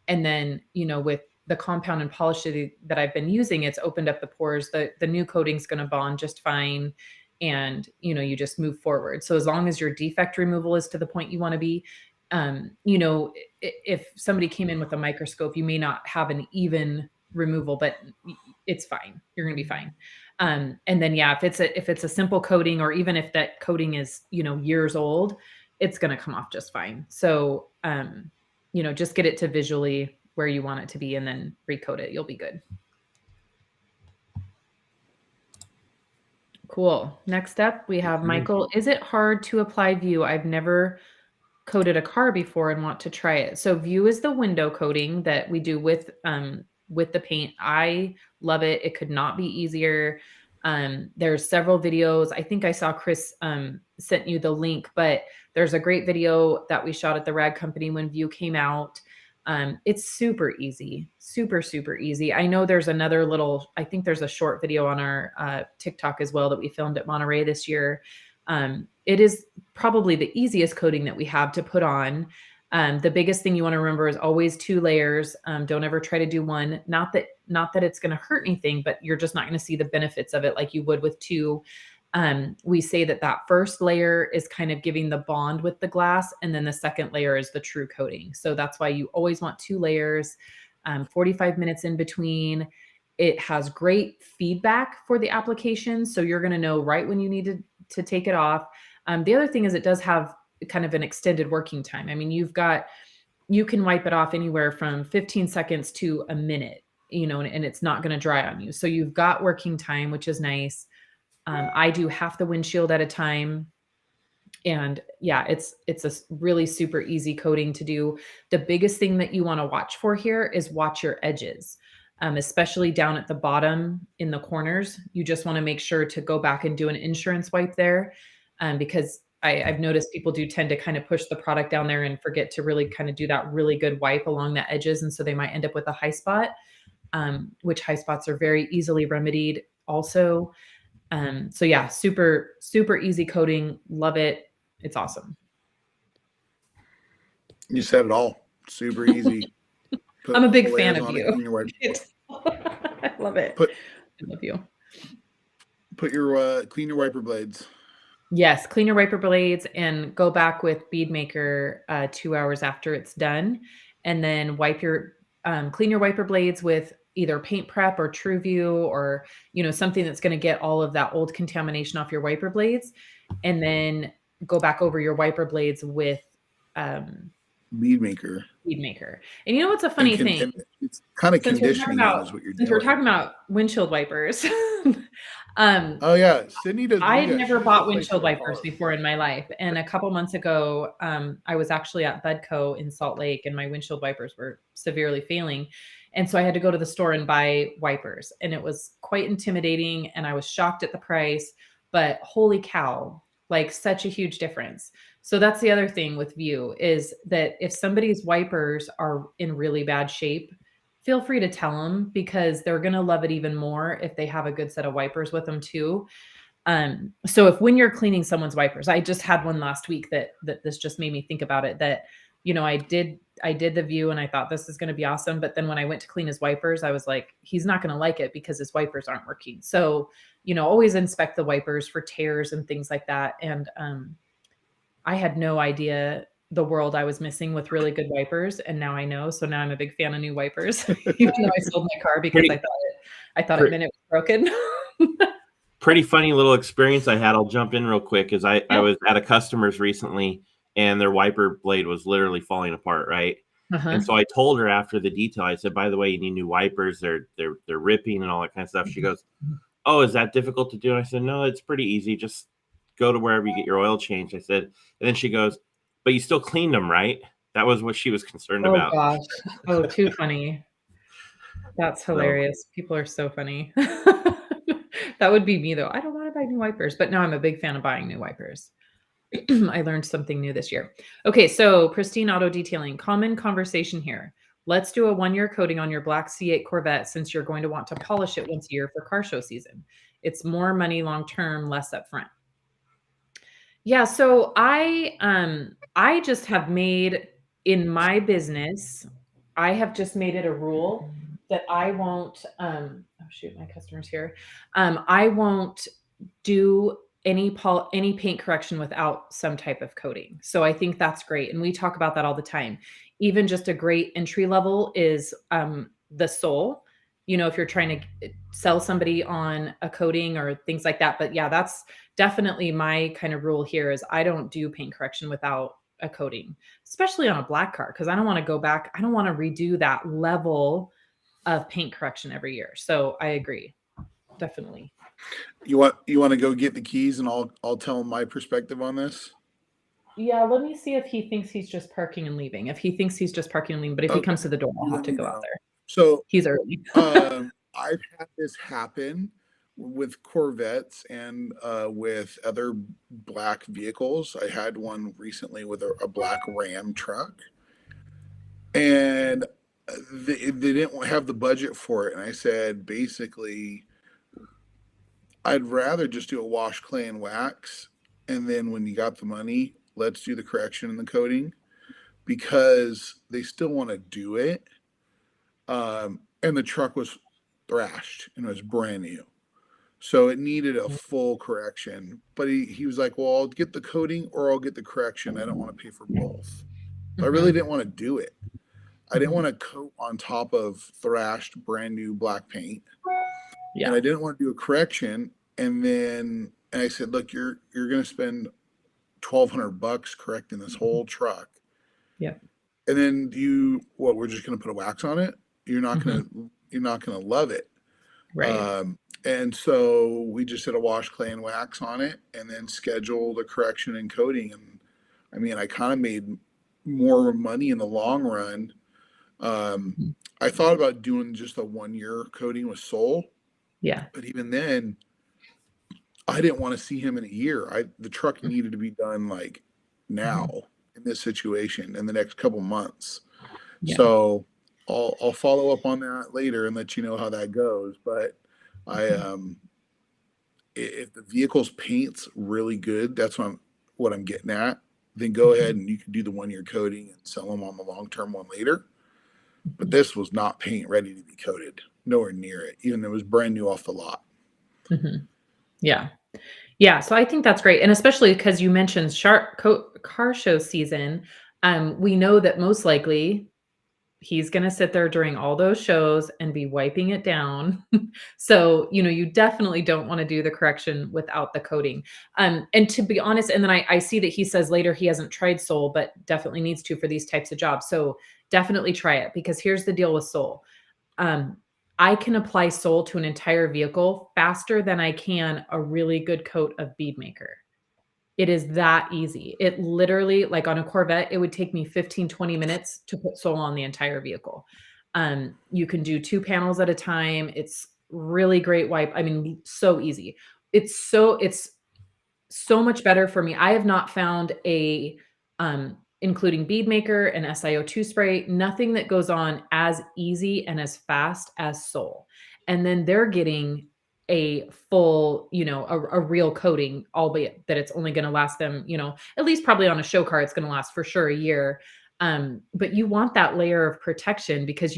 And then, with the compound and polish that I've been using, it's opened up the pores. The new coating's going to bond just fine. And, you just move forward. So as long as your defect removal is to the point you want to be, if somebody came in with a microscope, you may not have an even removal, but it's fine. You're going to be fine. And then, yeah, if it's a simple coating, or even if that coating is, years old, it's going to come off just fine. So, just get it to visually where you want it to be and then recoat it. You'll be good. Cool. Next up, we have Michael. Is it hard to apply View? I've never coated a car before and want to try it. So View is the window coating that we do with the paint. I love it. It could not be easier. There's several videos. I think I saw Chris sent you the link, but there's a great video that we shot at the Rag Company when View came out. It's super easy, super, super easy. I know there's I think there's a short video on our TikTok as well that we filmed at Monterey this year. It is probably the easiest coating that we have to put on. The biggest thing you want to remember is always 2 layers. Don't ever try to do one. Not that it's going to hurt anything, but you're just not going to see the benefits of it like you would with 2. We say that first layer is kind of giving the bond with the glass, and then the second layer is the true coating. So that's why you always want 2 layers, 45 minutes in between. It has great feedback for the application, so you're going to know right when you need to take it off. The other thing is it does have kind of an extended working time. I mean, you can wipe it off anywhere from 15 seconds to a minute, and it's not going to dry on you. So you've got working time, which is nice. I do half the windshield at a time. And yeah, it's a really super easy coating to do. The biggest thing that you want to watch for here is watch your edges, especially down at the bottom in the corners. You just want to make sure to go back and do an insurance wipe there, because I've noticed people do tend to kind of push the product down there and forget to really kind of do that really good wipe along the edges, and so they might end up with a high spot, which high spots are very easily remedied also. So yeah, super, super easy coating. Love it. It's awesome. you said it all. Super easy. Put I'm a a big couple fan layers of on it, you. clean your wiper. I love it. Put I love you. put your clean your wiper blades. Yes, clean your wiper blades and go back with Bead Maker 2 hours after it's done, and then clean your wiper blades with either Paint Prep or True View, or something that's going to get all of that old contamination off your wiper blades, and then go back over your wiper blades with Bead maker. Bead maker. And you know what's a funny thing? And it's kind of conditioning them is what you're doing. Since we're talking about windshield wipers. Oh yeah, Sydney does. I'd never bought windshield wipers before in my life. And a couple months ago, I was actually at Budco in Salt Lake and my windshield wipers were severely failing. And so I had to go to the store and buy wipers. And it was quite intimidating. And I was shocked at the price, but holy cow, like such a huge difference. So that's the other thing with View is that if somebody's wipers are in really bad shape, feel free to tell them because they're going to love it even more if they have a good set of wipers with them too. So if when you're cleaning someone's wipers, I just had one last week that this just made me think about it, that, you know, I did the View and I thought this is going to be awesome. But then when I went to clean his wipers, I was like, he's not going to like it because his wipers aren't working. So, you know, always inspect the wipers for tears and things like that. And, I had no idea the world I was missing with really good wipers. And now I know. So now I'm a big fan of new wipers, even though I sold my car because I thought it meant it was broken. Pretty funny little experience I had. I'll jump in real quick. I was at a customer's recently and their wiper blade was literally falling apart. Right. And so I told her after the detail, I said, by the way, you need new wipers. They're ripping and all that kind of stuff. She goes, oh, is that difficult to do? And I said, no, it's pretty easy. Just go to wherever you get your oil changed. I said, and then she goes, but you still cleaned them, right? That was what she was concerned about. Oh gosh. Oh, too funny. That's hilarious. People are so funny. That would be me though. I don't want to buy new wipers, but now I'm a big fan of buying new wipers. I learned something new this year. Okay. So Pristine Auto Detailing, common conversation here. Let's do a 1-year coating on your black C8 Corvette since you're going to want to polish it once a year for car show season. It's more money long-term, less upfront. Yeah, so I just have made in my business, I have just made it a rule that I won't oh shoot, my customer's here. I won't do any paint correction without some type of coating. So I think that's great. And we talk about that all the time. Even just a great entry level is the sole. You know, if you're trying to sell somebody on a coating or things like that. But yeah, that's definitely my kind of rule here is I don't do paint correction without a coating, especially on a black car, because I don't want to go back. I don't want to redo that level of paint correction every year. So I agree. Definitely. You want to go get the keys and I'll tell him my perspective on this? Yeah, let me see if he thinks he's just parking and leaving. If he thinks he's just parking and leaving, but if he comes to the door, I'll have to go out there. So he's early. I've had this happen with Corvettes and with other black vehicles. I had one recently with a black Ram truck, and they didn't have the budget for it. And I said, basically, I'd rather just do a wash, clay, and wax, and then when you got the money, let's do the correction and the coating, because they still want to do it. And the truck was thrashed and it was brand new. So it needed a full correction. But he was like, well, I'll get the coating or I'll get the correction. I don't want to pay for both. I really didn't want to do it. I didn't want to coat on top of thrashed brand new black paint. Yeah. And I didn't want to do a correction. And I said, look, you're going to spend $1,200 correcting this whole truck. Yeah. And then we're just going to put a wax on it. You're not going to love it. Right. And so we just did a wash, clay, and wax on it and then scheduled a correction and coating. And I mean, I kind of made more money in the long run. I thought about doing just a 1-year coating with Soul. Yeah. But even then, I didn't want to see him in a year. The truck needed to be done like now in this situation in the next couple months. Yeah. So I'll follow up on that later and let you know how that goes. But if the vehicle's paint's really good, that's what I'm getting at. Then go ahead and you can do the 1-year coating and sell them on the long-term one later. But this was not paint ready to be coated, nowhere near it. Even though it was brand new off the lot. Yeah. Yeah. So I think that's great. And especially because you mentioned car show season, we know that most likely he's going to sit there during all those shows and be wiping it down. So, you definitely don't want to do the correction without the coating. And to be honest, and then I see that he says later he hasn't tried Sol, but definitely needs to for these types of jobs. So definitely try it, because here's the deal with Sol. I can apply Sol to an entire vehicle faster than I can a really good coat of Bead Maker. It is that easy. It literally, like on a Corvette, it would take me 15, 20 minutes to put Sol on the entire vehicle. You can do 2 panels at a time. It's really great wipe. I mean, so easy. It's so much better for me. I have not found including Bead Maker and SiO2 spray, nothing that goes on as easy and as fast as Sol. And then they're getting a full, a real coating, albeit that it's only going to last them, at least probably on a show car, it's going to last for sure a year. But you want that layer of protection, because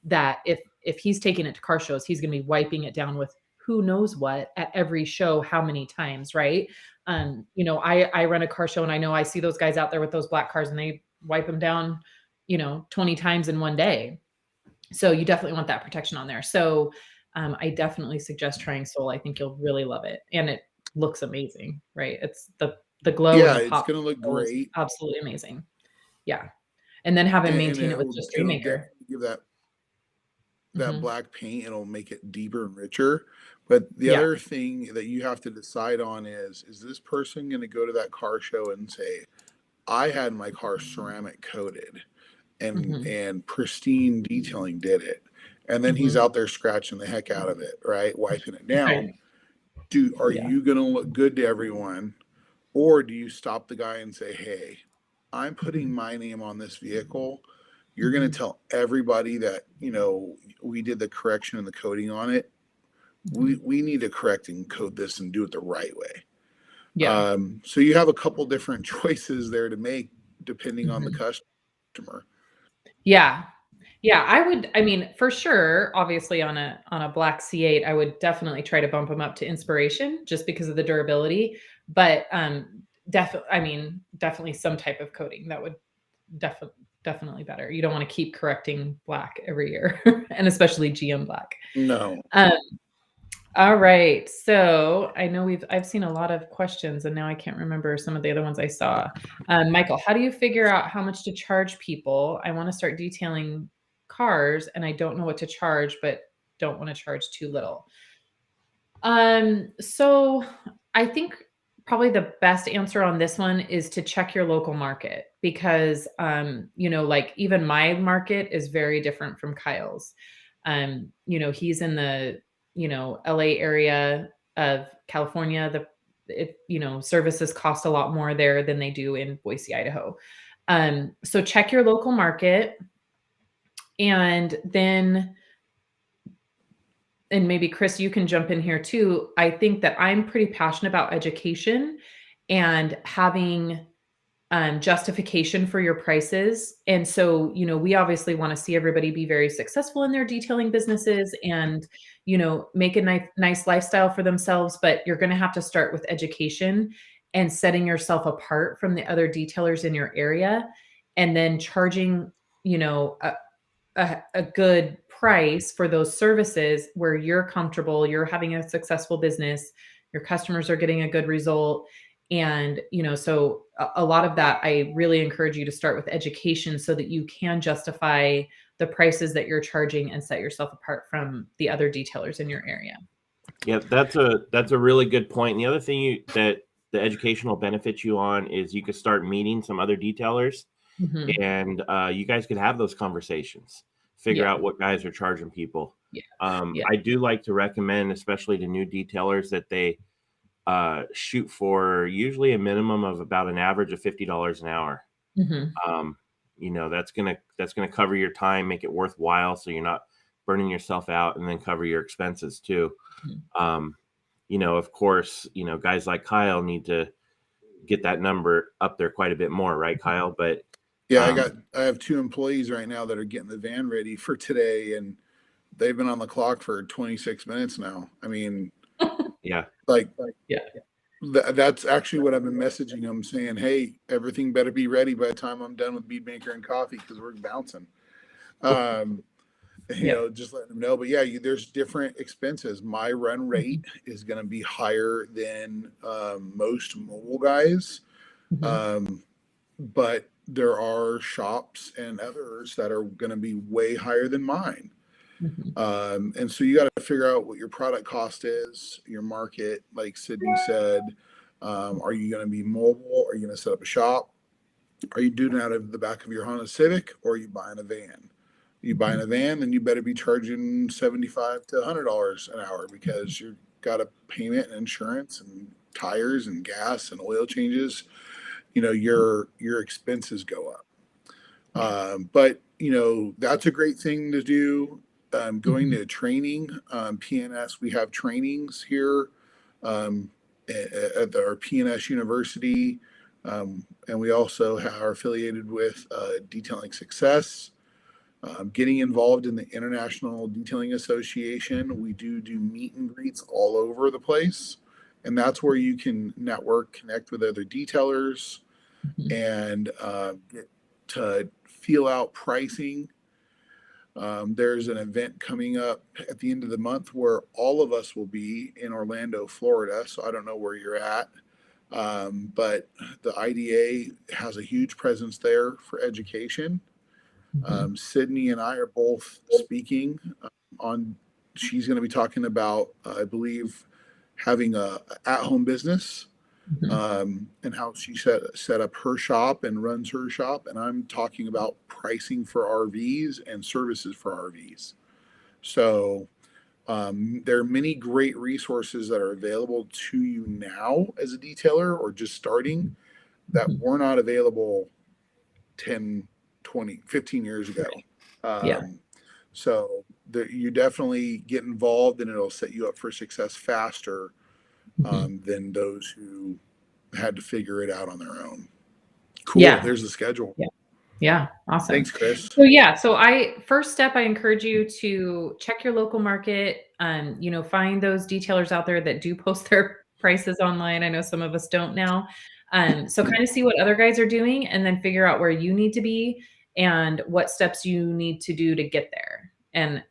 that if he's taking it to car shows, he's going to be wiping it down with who knows what at every show, how many times, right? I run a car show, and I know I see those guys out there with those black cars, and they wipe them down, 20 times in one day. So you definitely want that protection on there. So I definitely suggest trying Sol. I think you'll really love it. And it looks amazing, right? It's the glow. Yeah, and the it's pop going to look great. Absolutely amazing. Yeah. And then have him maintain it with just Bead Maker. Give that black paint, it'll make it deeper and richer. But the other thing that you have to decide on is this person going to go to that car show and say, I had my car ceramic coated and pristine detailing did it. And then he's out there scratching the heck out of it, right? Wiping it down. Right. Are you going to look good to everyone? Or do you stop the guy and say, hey, I'm putting my name on this vehicle. You're going to tell everybody that, we did the correction and the coating on it. We need to correct and code this and do it the right way. Yeah. So you have a couple different choices there to make depending on the customer. Yeah. Yeah. I mean, for sure, obviously on a black C8, I would definitely try to bump them up to Inspiration just because of the durability. But definitely some type of coating that would definitely better. You don't want to keep correcting black every year, and especially GM black. No. All right. So I know I've seen a lot of questions, and now I can't remember some of the other ones I saw. Michael, how do you figure out how much to charge people? I want to start detailing cars, and I don't know what to charge, but don't want to charge too little. So I think probably the best answer on this one is to check your local market, because, like even my market is very different from Kyle's. He's in the, LA area of California. Services cost a lot more there than they do in Boise, Idaho. So check your local market, and then, and maybe Chris, you can jump in here too. I think that I'm pretty passionate about education and having justification for your prices. And so, we obviously want to see everybody be very successful in their detailing businesses and, make a nice lifestyle for themselves. But you're going to have to start with education and setting yourself apart from the other detailers in your area, and then charging, a good price for those services where you're comfortable, you're having a successful business, your customers are getting a good result. And, so a lot of that, I really encourage you to start with education so that you can justify the prices that you're charging and set yourself apart from the other detailers in your area. Yeah, that's a really good point. And the other thing that the education will benefit you on is you could start meeting some other detailers, and you guys could have those conversations, figure out what guys are charging people. I do like to recommend, especially to new detailers, that they shoot for usually a minimum of about an average of $50 an hour. That's gonna cover your time, make it worthwhile, so you're not burning yourself out, and then cover your expenses too. Of course, guys like Kyle need to get that number up there quite a bit more, right, Kyle? But yeah, I have 2 employees right now that are getting the van ready for today, and they've been on the clock for 26 minutes now. I mean, that's actually what I've been messaging them, saying, hey, everything better be ready by the time I'm done with Bead Maker and coffee, because we're bouncing. Just letting them know. But yeah, there's different expenses. My run rate is going to be higher than most mobile guys. But there are shops and others that are going to be way higher than mine. And so you got to figure out what your product cost is, your market, like Sydney said. Are you going to be mobile? Are you going to set up a shop? Are you doing it out of the back of your Honda Civic, or are you buying a van? You buying a van, then you better be charging $75 to $100 an hour, because you've got a payment and insurance and tires and gas and oil changes. Your expenses go up. But that's a great thing to do. Going to training, PNS, we have trainings here at our PNS University. And we also are affiliated with Detailing Success. Getting involved in the International Detailing Association. We do meet and greets all over the place. And that's where you can network, connect with other detailers, and get to feel out pricing. There's an event coming up at the end of the month where all of us will be in Orlando, Florida. So I don't know where you're at. But the IDA has a huge presence there for education. Sydney and I are both speaking on, she's going to be talking about, I believe, having a at-home business, and how she set up her shop and runs her shop. And I'm talking about pricing for RVs and services for RVs. So there are many great resources that are available to you now as a detailer or just starting that were not available 10, 20, 15 years ago. So you definitely get involved, and it'll set you up for success faster than those who had to figure it out on their own. Cool. There's the schedule. Yeah. Awesome. Thanks, Chris. So first step, I encourage you to check your local market. Find those detailers out there that do post their prices online. I know some of us don't now. So kind of see what other guys are doing, and then figure out where you need to be and what steps you need to do to get there. And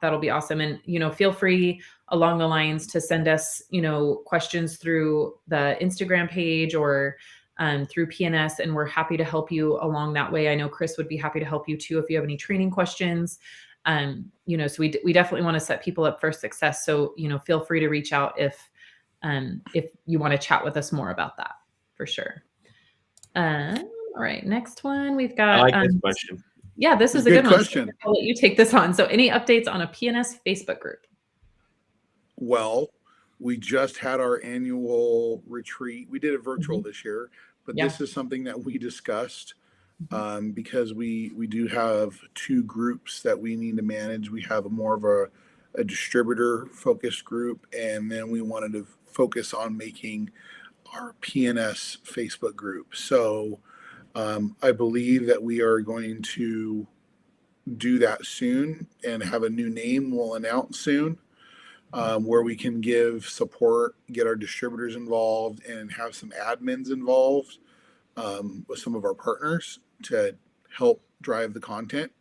that'll be awesome. And, feel free along the lines to send us, questions through the Instagram page or through PNS, and we're happy to help you along that way. I know Chris would be happy to help you too if you have any training questions. So we definitely want to set people up for success. So, feel free to reach out if you want to chat with us more about that, for sure. All right, next one we've got. I like this question. Yeah, this is a good question. I'll let you take this on. So, any updates on a PNS Facebook group? Well, we just had our annual retreat. We did it virtual this year, but this is something that we discussed because we do have two groups that we need to manage. We have more of a distributor focused group, and then we wanted to focus on making our PNS Facebook group. So I believe that we are going to do that soon and have a new name we'll announce soon, where we can give support, get our distributors involved, and have some admins involved with some of our partners to help drive the content.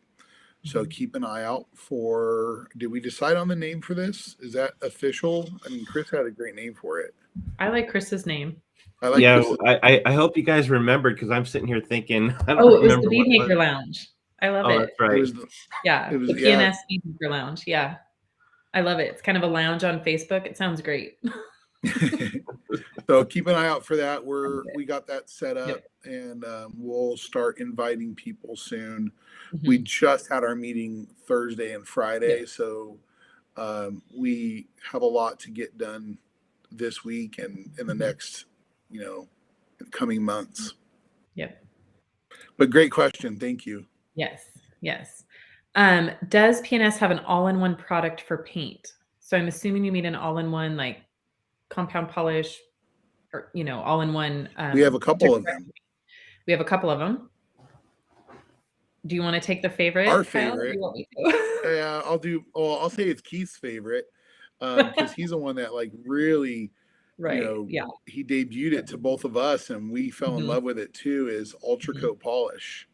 So keep an eye out for, did we decide on the name for this? Is that official? I mean, Chris had a great name for it. I like Chris's name. I hope you guys remembered, because I'm sitting here thinking, I don't remember. It was the Bead Maker Lounge. I love it. That's right. The PNS Bead Maker Lounge. Yeah. I love it. It's kind of a lounge on Facebook. It sounds great. So keep an eye out for that. We got that set up, and we'll start inviting people soon. We just had our meeting Thursday and Friday, so we have a lot to get done this week and in the next, coming months. But great question. Thank you. Yes. Does PNS have an all-in-one product for paint? So I'm assuming you mean an all-in-one, like compound polish, or all-in-one. We have a couple of them. We have a couple of them. Do you want to take the favorite? Our favorite. Yeah, I'll say it's Keith's favorite, because he's the one that really, he debuted it to both of us, and we fell in love with it too. Is Ultra Coat Polish.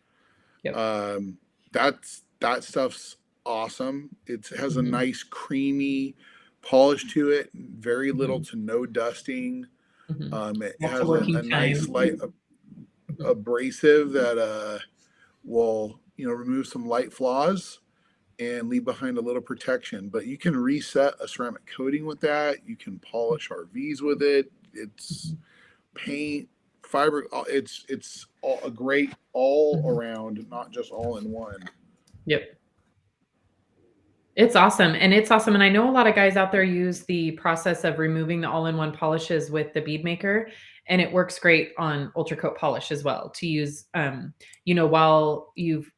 That's that stuff's awesome. It has a nice creamy polish to it, very little to no dusting. It has a nice light abrasive that will remove some light flaws and leave behind a little protection. But you can reset a ceramic coating with that. You can polish RVs with it. It's paint, fiber. It's a great all around, not just all in one. Yep. It's awesome. And it's awesome. And I know a lot of guys out there use the process of removing the all-in-one polishes with the bead maker. And it works great on ultra coat polish as well to use, while you've,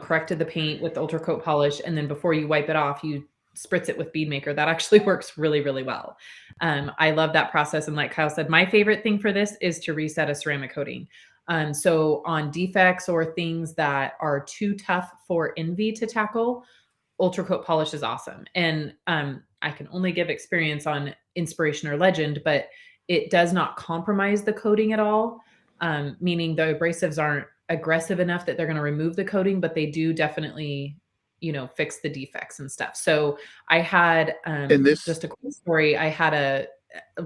corrected the paint with ultra coat polish. And then before you wipe it off, you spritz it with bead maker. That actually works really, really well. I love that process. And like Kyle said, my favorite thing for this is to reset a ceramic coating. So on defects or things that are too tough for Envy to tackle, ultra coat polish is awesome. And I can only give experience on Inspiration or Legend, but it does not compromise the coating at all. Meaning the abrasives aren't aggressive enough that they're going to remove the coating, but they do definitely, fix the defects and stuff. So I had, just a quick story. I had a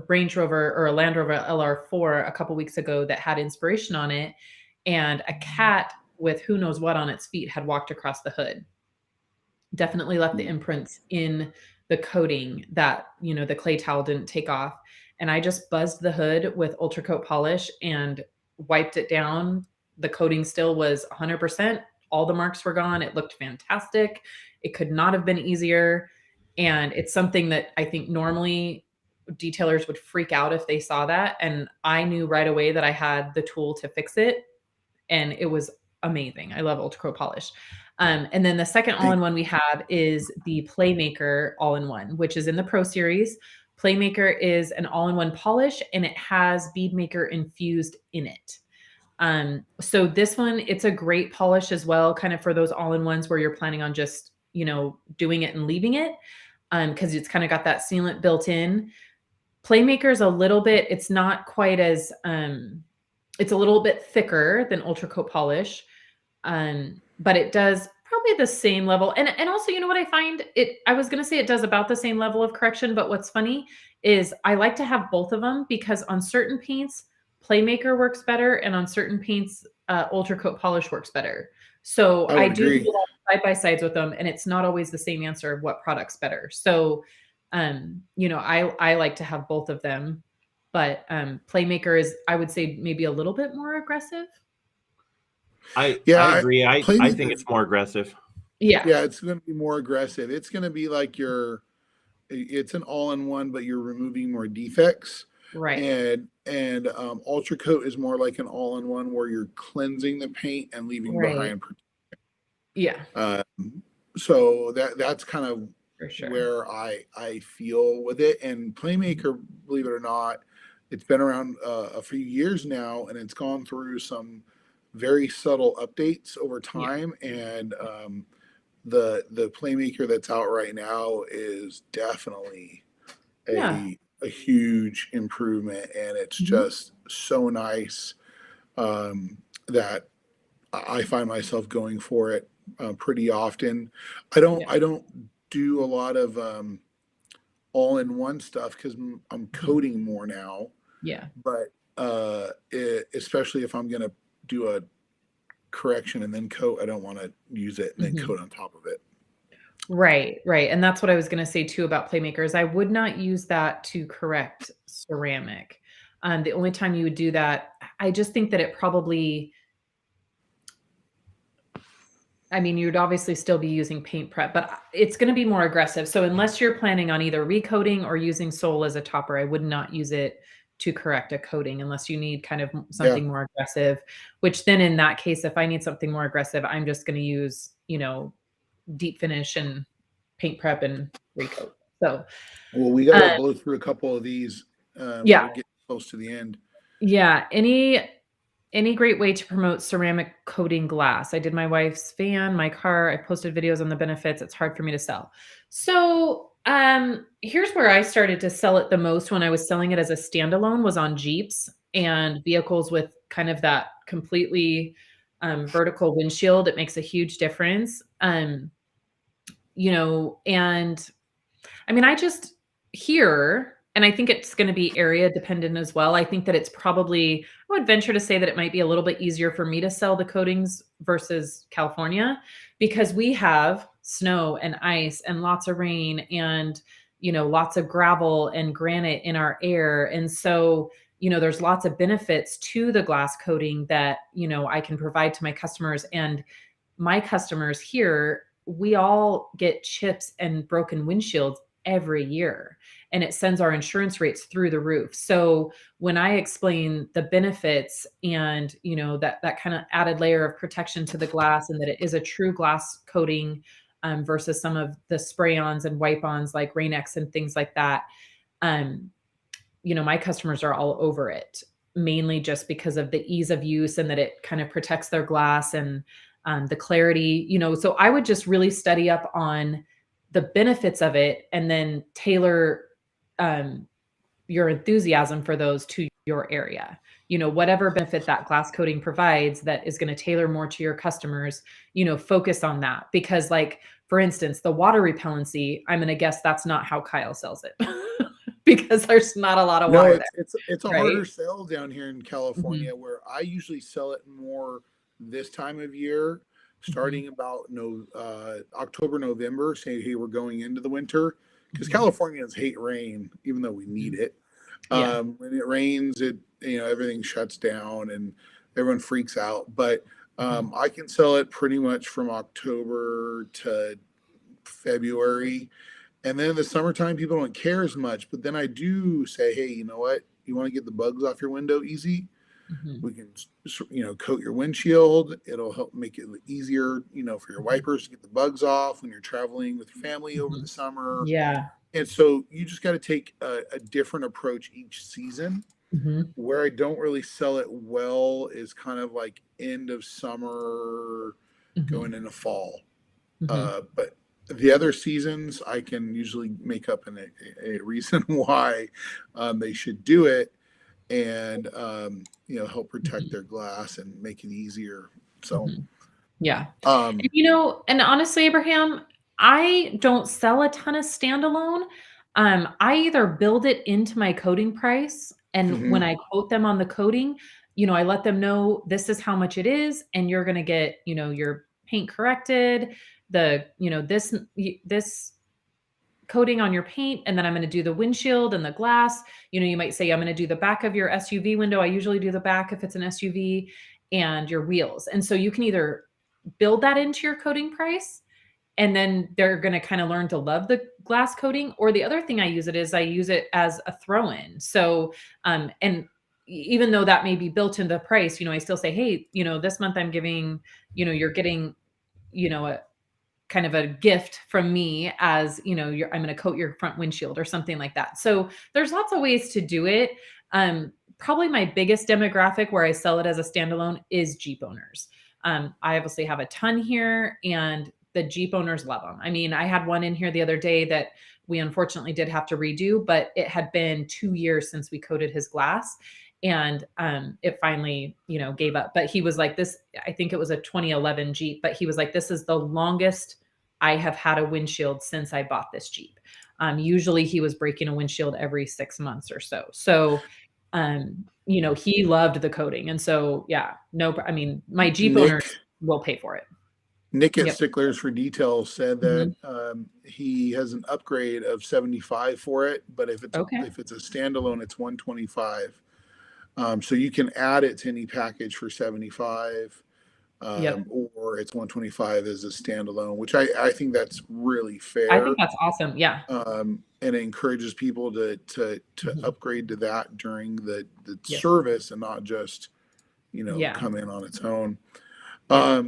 Range Rover or a Land Rover LR4 a couple weeks ago that had Inspiration on it, and a cat with who knows what on its feet had walked across the hood. Definitely left the imprints in the coating that, the clay towel didn't take off. And I just buzzed the hood with ultra coat polish and wiped it down. The coating still was 100%. All the marks were gone. It looked fantastic. It could not have been easier. And it's something that I think normally detailers would freak out if they saw that. And I knew right away that I had the tool to fix it. And it was amazing. I love ultra coat polish. And then the second all-in-one we have is the Playmaker all-in-one, which is in the Pro Series. Playmaker is an all-in-one polish, and it has Bead Maker infused in it. So this one, it's a great polish as well, kind of for those all-in-ones where you're planning on just, doing it and leaving it, because it's kind of got that sealant built in. Playmaker is a little bit, it's not quite as, it's a little bit thicker than ultra coat polish. But it does probably the same level. And also, what I find I was going to say it does about the same level of correction, but what's funny is I like to have both of them because on certain paints, Playmaker works better. And on certain paints, ultra coat polish works better. So I do side by sides with them, and it's not always the same answer of what product's better. So, I like to have both of them, but Playmaker is, I would say, maybe a little bit more aggressive. I agree. I think it's more aggressive. Yeah, it's going to be more aggressive. It's going to be like it's an all-in-one, but you're removing more defects. Right. And ultra coat is more like an all-in-one where you're cleansing the paint and leaving behind protection. Yeah. So that's kind of for sure where I feel with it. And Playmaker, believe it or not, it's been around a few years now, and it's gone through some very subtle updates over time. And the Playmaker that's out right now is definitely a huge improvement, and it's just so nice that I find myself going for it pretty often. I don't do a lot of all-in-one stuff because I'm coating more now. Yeah. But especially if I'm gonna do a correction and then coat, I don't want to use it and then coat on top of it. Right. And that's what I was going to say too about Playmakers. I would not use that to correct ceramic. The only time you would do that, I just think that it probably, you'd obviously still be using paint prep, but it's going to be more aggressive. So unless you're planning on either recoating or using Sol as a topper, I would not use it to correct a coating unless you need kind of something more aggressive, which then in that case, if I need something more aggressive, I'm just going to use, deep finish and paint prep and recoat. So, well, we got to blow through a couple of these. We're getting close to the end. Yeah. Any great way to promote ceramic coating glass? I did my wife's van, my car. I posted videos on the benefits. It's hard for me to sell. So, here's where I started to sell it the most when I was selling it as a standalone was on Jeeps and vehicles with kind of that completely vertical windshield. It makes a huge difference. You know, and I mean, I just here, and I think it's going to be area dependent as well. I think that it's probably, I would venture to say that it might be a little bit easier for me to sell the coatings versus California, because we have snow and ice and lots of rain and, you know, lots of gravel and granite in our air. And so, you know, there's lots of benefits to the glass coating that, you know, I can provide to my customers. And my customers here, we all get chips and broken windshields every year, and it sends our insurance rates through the roof. So when I explain the benefits and, you know, that kind of added layer of protection to the glass, and that it is a true glass coating, versus some of the spray-ons and wipe-ons like Rain-X and things like that, you know, my customers are all over it, mainly just because of the ease of use and that it kind of protects their glass and the clarity, you know. So I would just really study up on the benefits of it, and then tailor your enthusiasm for those to your area. You know, whatever benefit that glass coating provides that is going to tailor more to your customers, you know, focus on that. Because, like, for instance, the water repellency, I'm going to guess that's not how Kyle sells it because there's not a lot of water there. It's a right? harder sell down here in Mhm. California, where I usually sell it more this time of year, starting about October, November. Say, hey, we're going into the winter, because Mhm. Californians hate rain, even though we need it. Yeah. When it rains, it, you know, everything shuts down and everyone freaks out. But I can sell it pretty much from October to February. And then in the summertime, people don't care as much. But then I do say, hey, you know what? You want to get the bugs off your window easy? Mhm. We can, you know, coat your windshield. It'll help make it easier, you know, for your wipers to get the bugs off when you're traveling with your family over the summer. Yeah. And so you just got to take a different approach each season. Mhm. Where I don't really sell it well is kind of like end of summer, going Mhm. into fall. Mhm. But the other seasons, I can usually make up a reason why they should do it, and you know, help protect Mhm. their glass and make it easier. So, Mhm. Yeah. And, um, you know, and honestly, Abraham, I don't sell a ton of standalone. I either build it into my coating price, and when mhm, I quote them on the coating, you know, I let them know this is how much it is, and you're going to get, you know, your paint corrected, the, you know, this coating on your paint, and then I'm going to do the windshield and the glass. You know, you might say I'm going to do the back of your SUV window. I usually do the back if it's an SUV, and your wheels. And so you can either build that into your coating price, and then they're going to kind of learn to love the glass coating. Or the other thing I use it is I use it as a throw in. So, and even though that may be built into the price, you know, I still say, hey, you know, this month I'm giving, you know, you're getting, you know, a kind of a gift from me, as, you know, I'm going to coat your front windshield or something like that. So there's lots of ways to do it. Probably my biggest demographic where I sell it as a standalone is Jeep owners. I obviously have a ton here, and the Jeep owners love them. I mean, I had one in here the other day that we unfortunately did have to redo, but it had been 2 years since we coated his glass. And it finally, you know, gave up. But he was like, this, I think it was a 2011 Jeep, but he was like, this is the longest I have had a windshield since I bought this Jeep. Usually he was breaking a windshield every 6 months or so. So, you know, he loved the coating. And so, yeah, no, I mean, my Jeep Nick owners will pay for it. Nick at Yep. Sticklers for Details said that Mhm. he has an upgrade of 75 for it, but Okay. if it's a standalone, it's 125. So you can add it to any package for 75, Yep. or it's 125 as a standalone, which I think that's really I think fair. that's awesome. Yeah. And it encourages people to Mhm. upgrade to that during the Yep. service, and not just, you know, Yeah. come in on its own. Yep.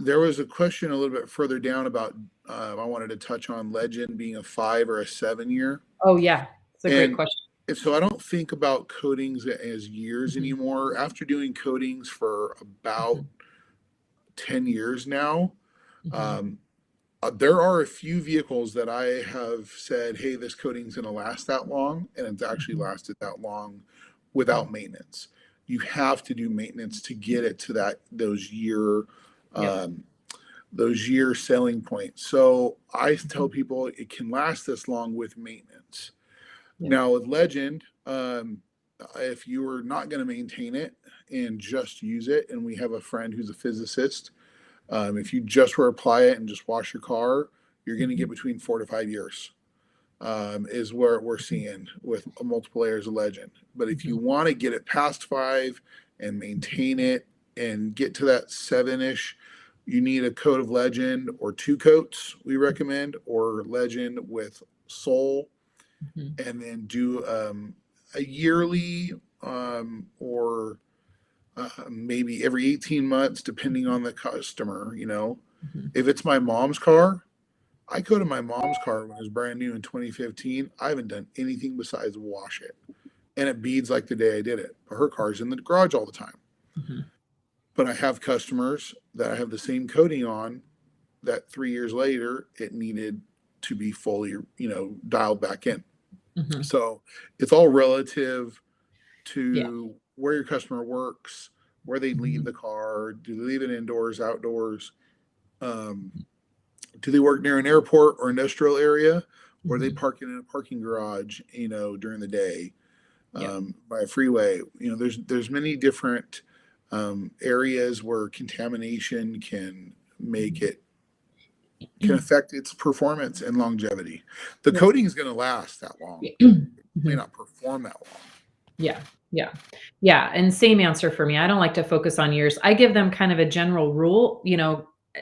There was a question a little bit further down about I wanted to touch on Legend being a 5 or a 7 year, Oh, yeah. It's a great and question. so I don't think about coatings as years Mhm. anymore. After doing coatings for about Mhm. 10 years now, Mhm. um, there are a few vehicles that I have said, hey, this coating's going to last that long, and it's actually Mhm. lasted that long without Mhm. maintenance. you have to do maintenance to get it to those year selling points. So I tell people it can last this long with maintenance. Now with Legend, if you are not going to maintain it and just use it, and we have a friend who's a physicist, if you just apply it and just wash your car, you're going to get between 4 to 5 years, is where we're seeing with multiple layers of Legend. But if you want to get it past 5 and maintain it and get to that 7-ish, you need a coat of Legend or 2 coats, we recommend, or Legend with Soul, and then do a yearly or maybe every 18 months, depending on the customer. If it's my mom's car, I coated my mom's car when it was brand new in 2015. I haven't done anything besides wash it, and it beads like the day I did it. But her car's in the garage all the time. But I have customers that I have the same coating on that 3 years later it needed to be fully dialed back in. So it's all relative to where your customer works, where they leave the car. Do they leave it indoors, outdoors? Do they work near an airport or industrial area, or they park in a parking garage, during the day, by a freeway? There's many different areas where contamination can affect its performance and longevity. The coating is going to last that long. It may not perform that long. Yeah. And same answer for me. I don't like to focus on years. I give them kind of a general rule,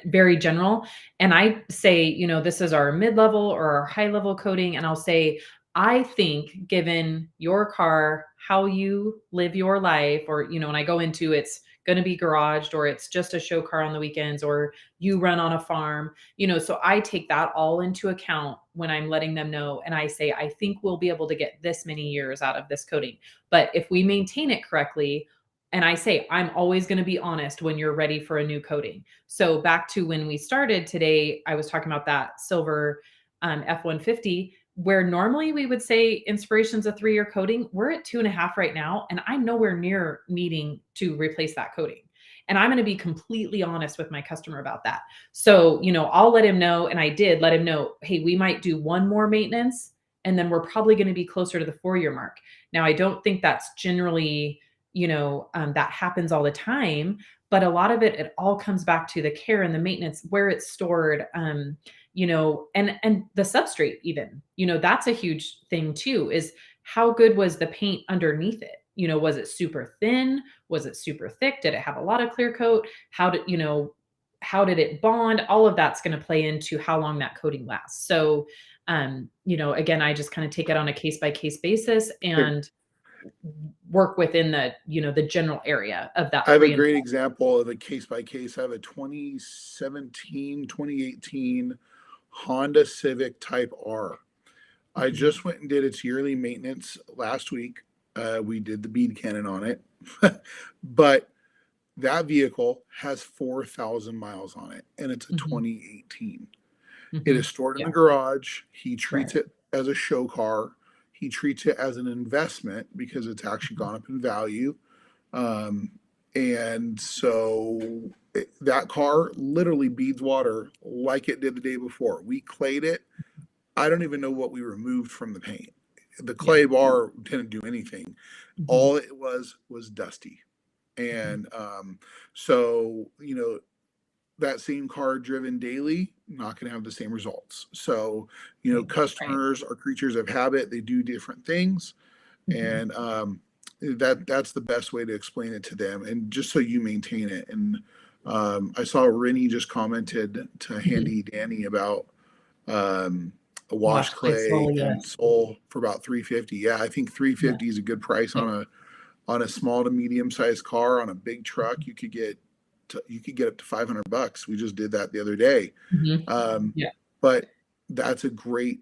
very general. And I say, this is our mid-level or our high-level coating. And I'll say, I think given your car, how you live your life, or, when I go into it's going to be garaged, or it's just a show car on the weekends, or you run on a farm, so I take that all into account when I'm letting them know. And I say, I think we'll be able to get this many years out of this coating. But if we maintain it correctly, and I say, I'm always going to be honest when you're ready for a new coating. So back to when we started today, I was talking about that silver F-150, where normally we would say Inspiration's a 3-year coating. We're at 2.5 right now, and I'm nowhere near needing to replace that coating. And I'm going to be completely honest with my customer about that. So, I'll let him know, and I did let him know, hey, we might do one more maintenance, and then we're probably going to be closer to the 4-year mark. Now, I don't think that's generally, that happens all the time, but a lot of it all comes back to the care and the maintenance, where it's stored, and the substrate even, that's a huge thing too, is how good was the paint underneath it? Was it super thin? Was it super thick? Did it have a lot of clear coat? How did it bond? All of that's going to play into how long that coating lasts. So, again, I just kind of take it on a case by case basis and work within the, the general area of that. I have a great example of a case by case. I have a 2018 Honda Civic Type R. I just went and did its yearly maintenance last week. We did the bead cannon on it, but that vehicle has 4,000 miles on it, and it's a 2018. It is stored in the garage. He treats it as a show car. He treats it as an investment because it's actually gone up in value. And so that car literally beads water like it did the day before. We clayed it. I don't even know what we removed from the paint. The clay bar didn't do anything. All it was dusty. And so, that same car driven daily, not going to have the same results. So, customers are creatures of habit. They do different things. And that's the best way to explain it to them. And just so you maintain it. And I saw Rennie just commented to Handy Danny about a wash clay and Soul for about $350. Yeah, I think $350 is a good price on a small to medium sized car. On a big truck, you could get up to $500. We just did that the other day. But that's a great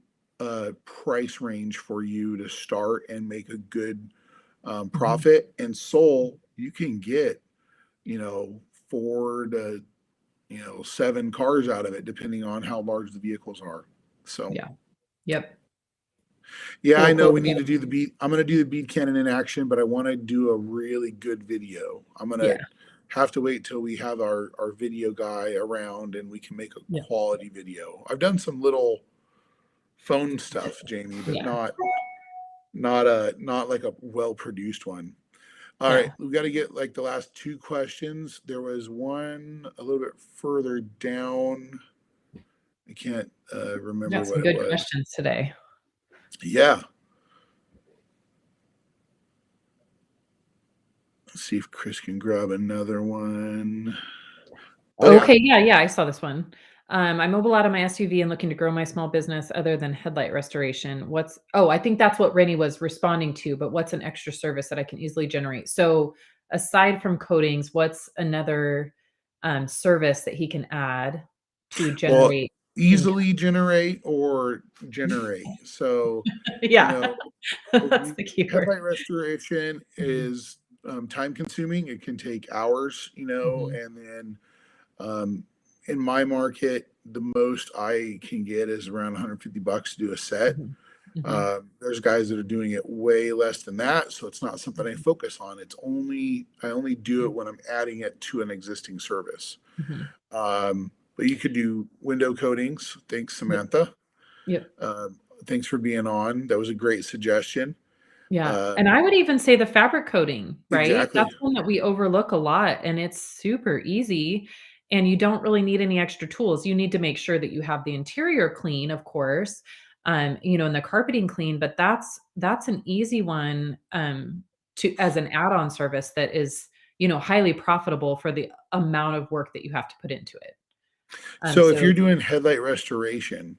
price range for you to start and make a good profit. And Soul, you can get 4 to 7 cars out of it, depending on how large the vehicles are. So Yeah, I know Cool. we need to do the bead. I'm going to do the bead cannon in action, but I want to do a really good video. I'm going to have to wait till we have our video guy around and we can make a quality video. I've done some little phone stuff, Jamie, but not like a well-produced one. All right, we've got to get like the last two questions. There was one a little bit further down. I can't remember what it was. Good questions today. Yeah. Let's see if Chris can grab another one. Okay, yeah, I saw this one. I mobile out of my SUV and looking to grow my small business other than headlight restoration. I think that's what Rennie was responding to, but what's an extra service that I can easily generate? So aside from coatings, what's another service that he can add to generate? Easily generate or generate. So that's the key word. Headlight restoration is time consuming. It can take hours, and then in my market, the most I can get is around $150 to do a set. There's guys that are doing it way less than that, so it's not something I focus on. I only do it when I'm adding it to an existing service. But you could do window coatings. Thanks, Samantha. Thanks for being on. That was a great suggestion. And I would even say the fabric coating, right? Exactly. That's one that we overlook a lot, and it's super easy, and you don't really need any extra tools. You need to make sure that you have the interior clean, of course, and the carpeting clean, but that's an easy one as an add-on service that is, highly profitable for the amount of work that you have to put into it. So if you're doing headlight restoration,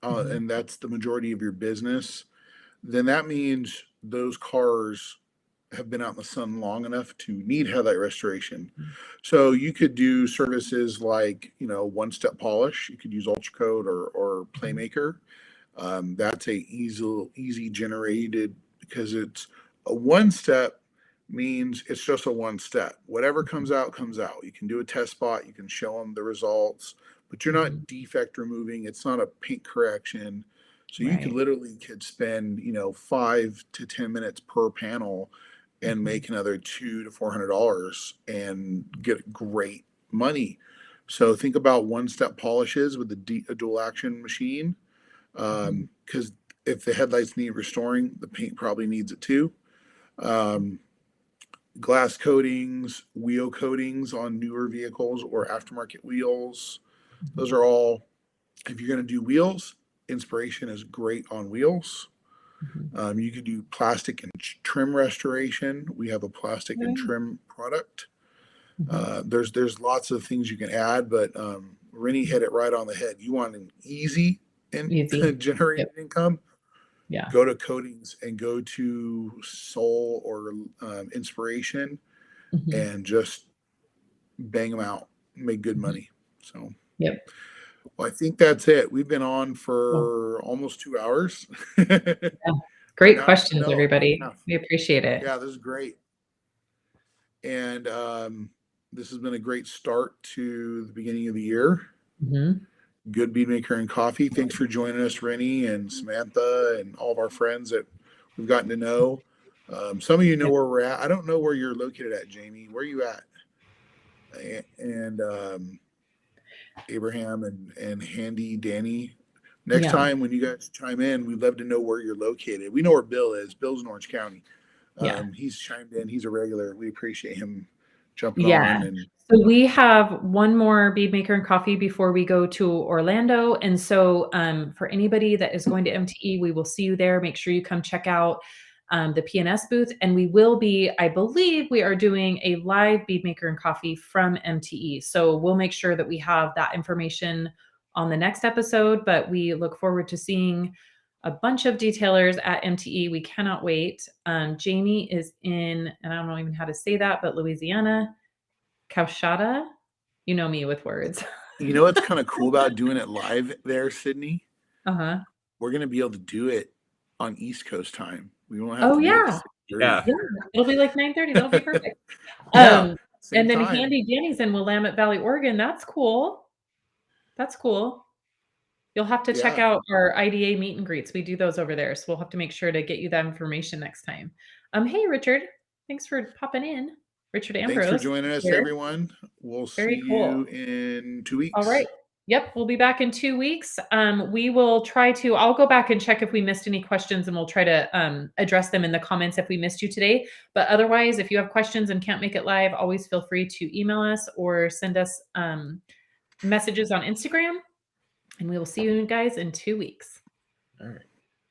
and that's the majority of your business, then that means those cars have been out in the sun long enough to need headlight restoration. So you could do services like, one-step polish. You could use Ultra Coat or Playmaker. That's a easy generated, because it's a one-step means it's just a one step. Whatever comes out, comes out. You can do a test spot. You can show them the results, but you're not defect removing. It's not a paint correction. So you could spend, 5 to 10 minutes per panel and make another $200 to $400 and get great money. So think about one-step polishes with a dual action machine, because if the headlights need restoring, the paint probably needs it too. Glass coatings, wheel coatings on newer vehicles or aftermarket wheels. Those are all, if you're going to do wheels, Inspiration is great on wheels. You could do plastic and trim restoration. We have a plastic and trim product. There's lots of things you can add, but Rennie hit it right on the head. You want an easy generated income? Go to coatings and go to Soul or Inspiration and just bang them out, make good money. So well, I think that's it. We've been on for almost 2 hours. Great questions, everybody. We appreciate it. Yeah, this is great. And this has been a great start to the beginning of the year. Good bead maker and coffee. Thanks for joining us, Rennie and Samantha and all of our friends that we've gotten to know. Some of you know where we're at. I don't know where you're located at, Jamie. Where are you at? And Abraham and Handy Danny. Next time when you guys chime in, we'd love to know where you're located. We know where Bill is. Bill's in Orange County. He's chimed in. He's a regular. We appreciate him jumping on. So we have one more bead maker and coffee before we go to Orlando. And so for anybody that is going to MTE, we will see you there. Make sure you come check out the PNS booth. And we will be, I believe we are doing a live bead maker and coffee from MTE. So we'll make sure that we have that information on the next episode, but we look forward to seeing a bunch of detailers at MTE. We cannot wait. Jamie is in, and I don't know even how to say that, but Louisiana, Coushatta. You know me with words. You know what's kind of cool about doing it live there, Sydney? We're going to be able to do it on East Coast time. We won't have to do it. It'll be like 9:30. That'll be perfect. And then Handy Danny's in Willamette Valley, Oregon. That's cool. You'll have to check Yeah. out our IDA meet and greets. We do those over there, so we'll have to make sure to get you that information next time. Hey, Richard. Thanks for popping in. Richard Thanks for Ambrose joining us, here. everyone. We'll see Very cool. you in 2 weeks. All right. Yep, we'll be back in 2 weeks. We will try to I'll go back and check if we missed any questions, and we'll try to address them in the comments if we missed you today. But otherwise, if you have questions and can't make it live, always feel free to email us or send us messages on Instagram. And we will see you guys in 2 weeks. All right.